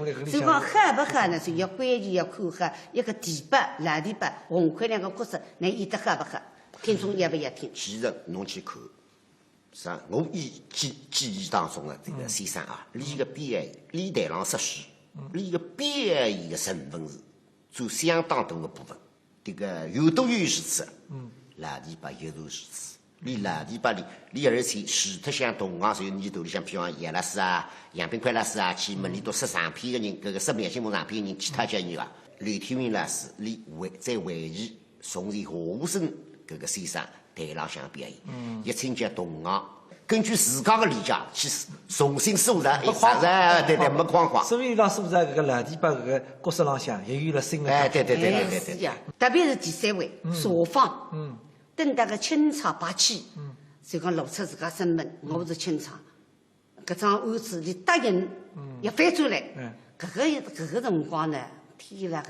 黑不黑呢？是要关键要看黑一个提白、蓝提白、红块两个角色，能演得黑不黑？听众要不要听？其实侬去看，啥？我记忆当中的这个先生啊，李个表演，李台郎失序，李个表演的成分是占相当大的部分。这个有斗有如此，蓝提白也是如此。李蓝提白里，李二千除脱像同行，所以你头里向，譬如杨老师啊、杨炳奎老师啊，去问里头说上篇的人，搿个说妙心梦上篇的人，其他叫人啊，刘天云老师，在回忆从前华生搿个先生台浪向表演，一请教同行，根据自家的理解去重新塑造，对，没框框。所以讲塑造搿个蓝提白搿个角色浪向也有了新的。对，特别是第3位朔方。等到个清朝8期，就讲露出自家身份，我是清朝，搿桩案子你答应要翻转来，搿个辰光呢，天啦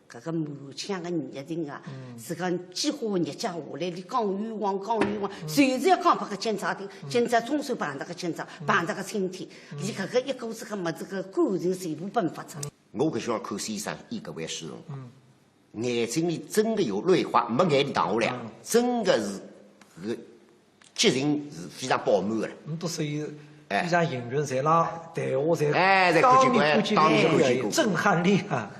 搿个满腔个热情啊，是讲几花热讲下来，你讲冤枉，随时要讲拨个警察听，警察总算碰到个警察，碰到个青天，你搿个一股子个么子个感情全部迸发出来。我搿喜欢看先生演搿位诗人。眼睛里真的有泪花，没眼里淌下来，真的是个激情是非常饱满的了。都属于非常幸运，在那谈话在在当面看当面看见震撼力啊。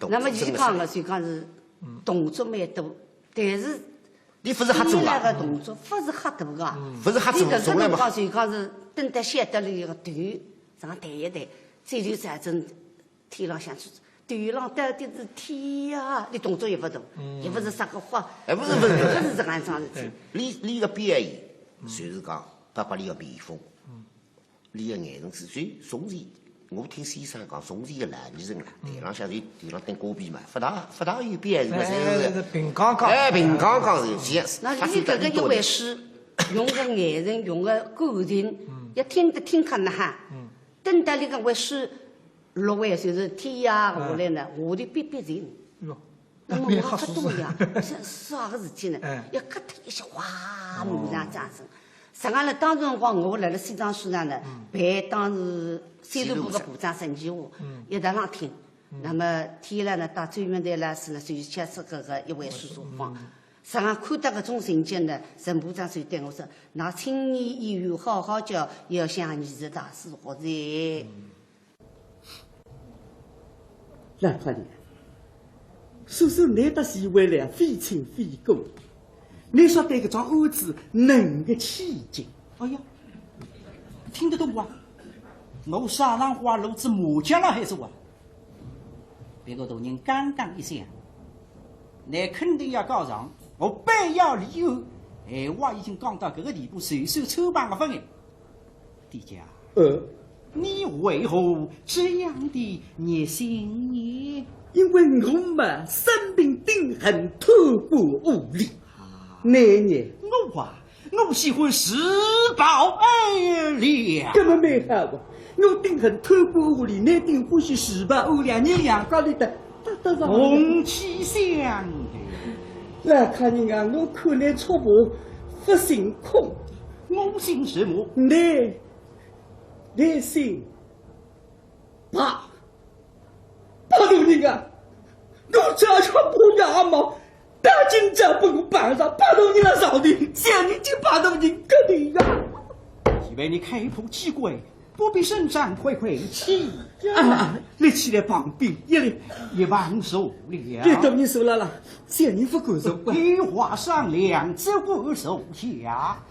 那么伊讲个就讲是动作蛮多，但是你不是瞎做啊？个动作不是瞎大个，不是瞎做，从来没。讲就讲是等得晓得了一个团上弹一弹，再就在正天浪向去。团浪到底是天呀！你动作也不大，也不是啥个花，不是这个样桩事体。你个表演，就是讲把你个面风，你个眼神之所以从前我听先生讲，从前个男艺人啦，台浪向就台浪等戈壁嘛，不大有表演个，侪是平刚刚。平刚刚是。那你搿个一回事，用个眼神，用个感情，要听得听看呐哈。等到你搿回事。落位就是天呀下来呢，下头憋人。那么我可多呀，是啥个事体呢？要磕脱一些哇，马上掌声。实际上呢，当时辰光我辣辣西藏书上呢，陪当时三路部个部长陈其华一道上听。那么天了呢，到专门台来是呢，就揭示搿个一位数状况。实际上看到搿种情节呢，陈部长就对我说：“那青年演员好好教，要向艺术大师学习。”来快点！叔叔难得是为了非亲非故，你晓得搿桩案子能个起劲？哎呀，听得懂啊！我沙浪花楼子麻将了还是我？别个大人刚刚一想，你肯定要告状，我必要理由。闲话已经讲到搿个地步，随手抽办个分言。帝家。你为何这样的热心呢？因为我嘛生病顶很透过屋里。奶奶，我喜欢世报二两。根本没好啊！我顶很透过屋里，你顶欢喜世报二两，你两个里的得上红旗相的。来看人啊，我看你错不不姓空，我姓什么？你姓巴大人啊！我家传不牙毛，大金家不我板上，巴大人了上的，想你就巴大人个的呀！以为你开铺机关，不必伸展快起啊！你起来旁边，一万手了。别等你说了，想你不够手，你画上两只过手下。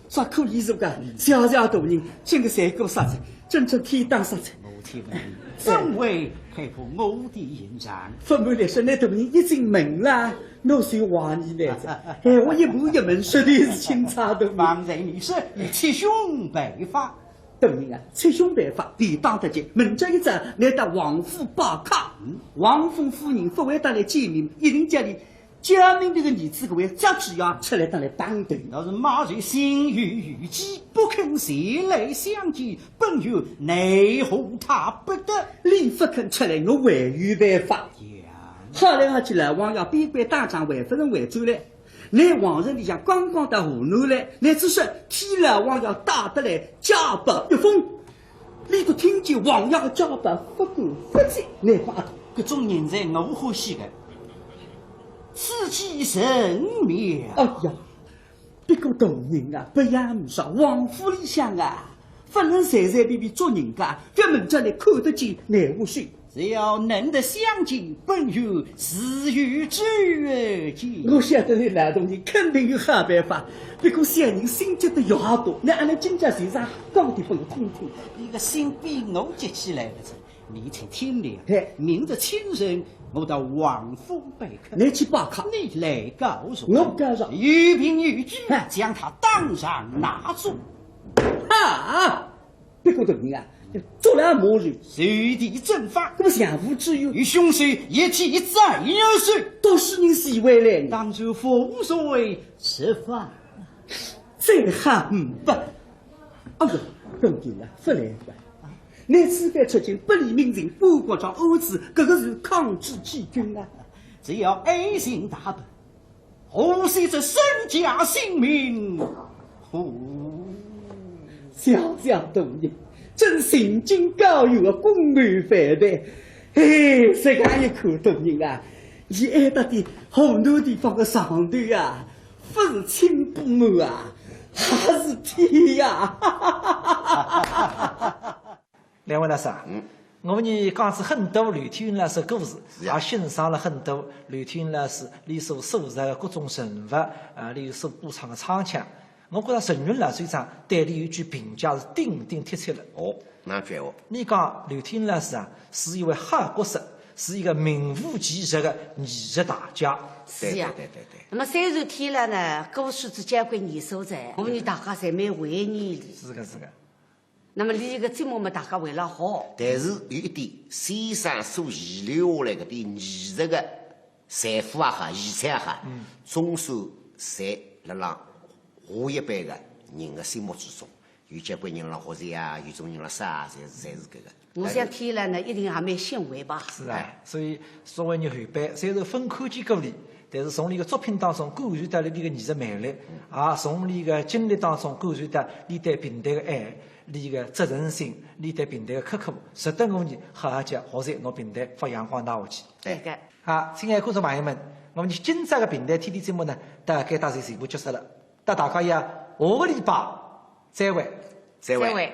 啥可以说个？小大人，这个三个啥子？真正天当杀菜。我听闻，怎会开破我的印象？分明来说，那大人已经明了，我是怀疑来着。我一步一门说的是清查的。方才你是以七兄北法，大人啊，七兄北法理当得及。明朝一早来到王府报考，王府夫人不会当来见面，一定叫你。家明这个儿子，各位早只要出来当来帮队，要是马瑞心有余悸，不肯前来相见，本有奈何他不得，你不肯出来，我还有办法。后来我去了，王要边关打仗，还不能回转来。你皇上里向刚刚到湖南来，你只说天老王要打得来，加百一封。你都听见王爷的加百不敢不在，你把这种人才我欢喜的。此计神妙！哎呀，别个大人啊，不要唔上王府里向啊，不能随随便便做人家，别门家来看得见难无须。只要能得相见，本有自有之计。我晓得你老大人肯定有好办法，不过小人心急得要多，那俺们金家先生讲的给我听听。你个心比我急起来了子，你请听了，明日清晨。我到王府备课，你去报考，你来告诉我告诉有凭有据，将他当场拿住。啊！别个大人啊，做了末日，随地正法，那么相互之忧，与凶手一起在二水，都是你是为来，当作风水吃饭，这很不。哎呀，公公啊，不来吧。你此番出京，不理民情，不国家儿子，这个是抗旨欺君啊！只要爱心大本，何惜这身家性命？小大人，真神经高有个公案反对，嘿，世界一口大人啊！你爱得的湖南地方的上头啊，不是清不满啊！还是天呀！两位老师啊，我们讲是很多刘天云老师故事，也欣赏了很多刘天云老师里所塑造的各种人物啊，里所播唱的唱腔。我觉得陈云老师长对你有一句评价是顶顶贴切的。哦，哪句话？你讲刘天云老师啊，是一位好角色，是一个名副其实的艺术大家。是呀，对。那么虽然天了呢，故事之间归你所在，我们大家侪蛮怀念的。是的。那么你这个节目嘛，大家为了好，但是有一点，先生所遗留下来的艺术的财富也好，遗产也好，总算侪辣辣下一辈的人的心目之中，有交关人辣活着啊，有种人辣杀啊，侪是搿个。我想天了呢，一定还蛮欣慰吧。是啊，所以作为你后辈，虽然分看见过你，但是从你的作品当中感受到了你的艺术魅力，也从你的经历当中感受到你对平台的爱。你的责任心，你对平台的刻苦，值得我们好好叫好在拿平台发扬光大下去。对的。好，亲爱的观众朋友们，我们今朝的平台天天节目呢，大概到这全部结束了。带大家下个礼拜再会。再会。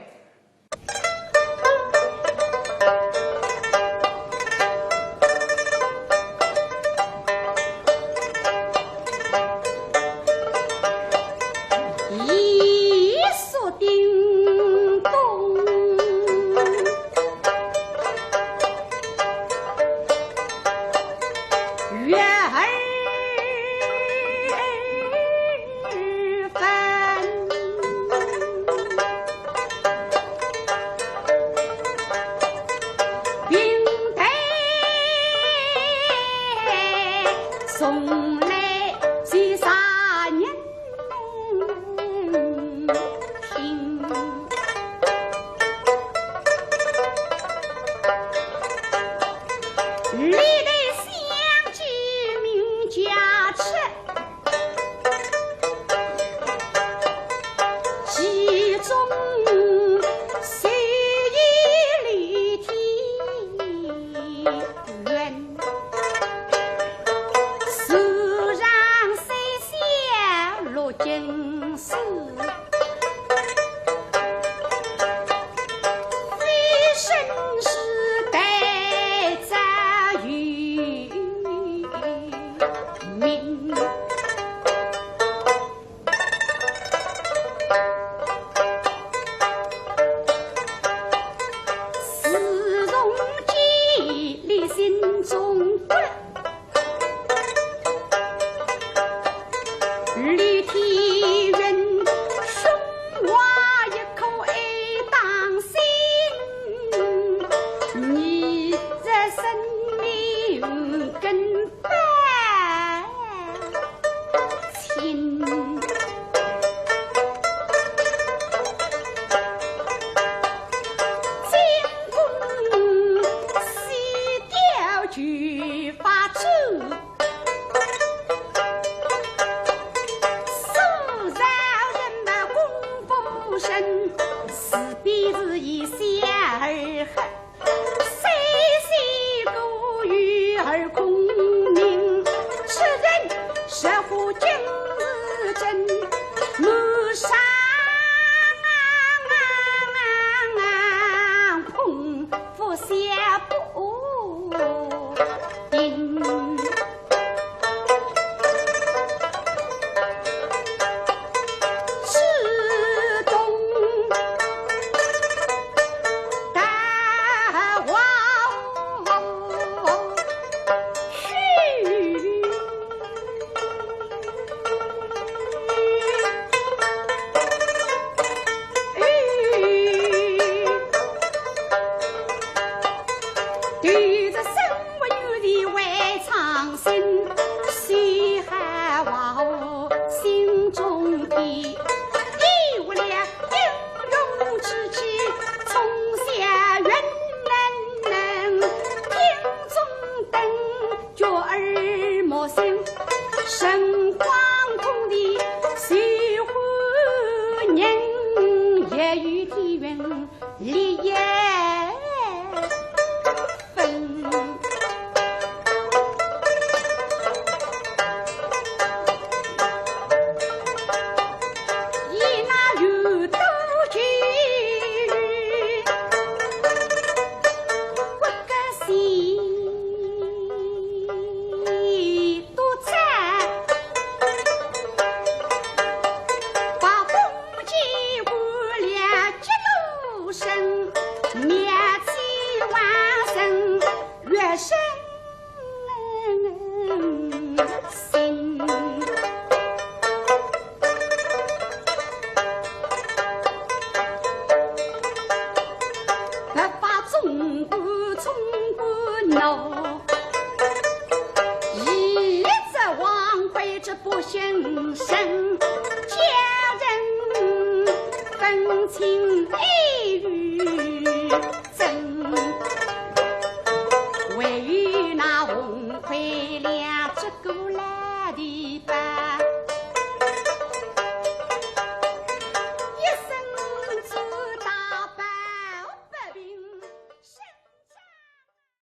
一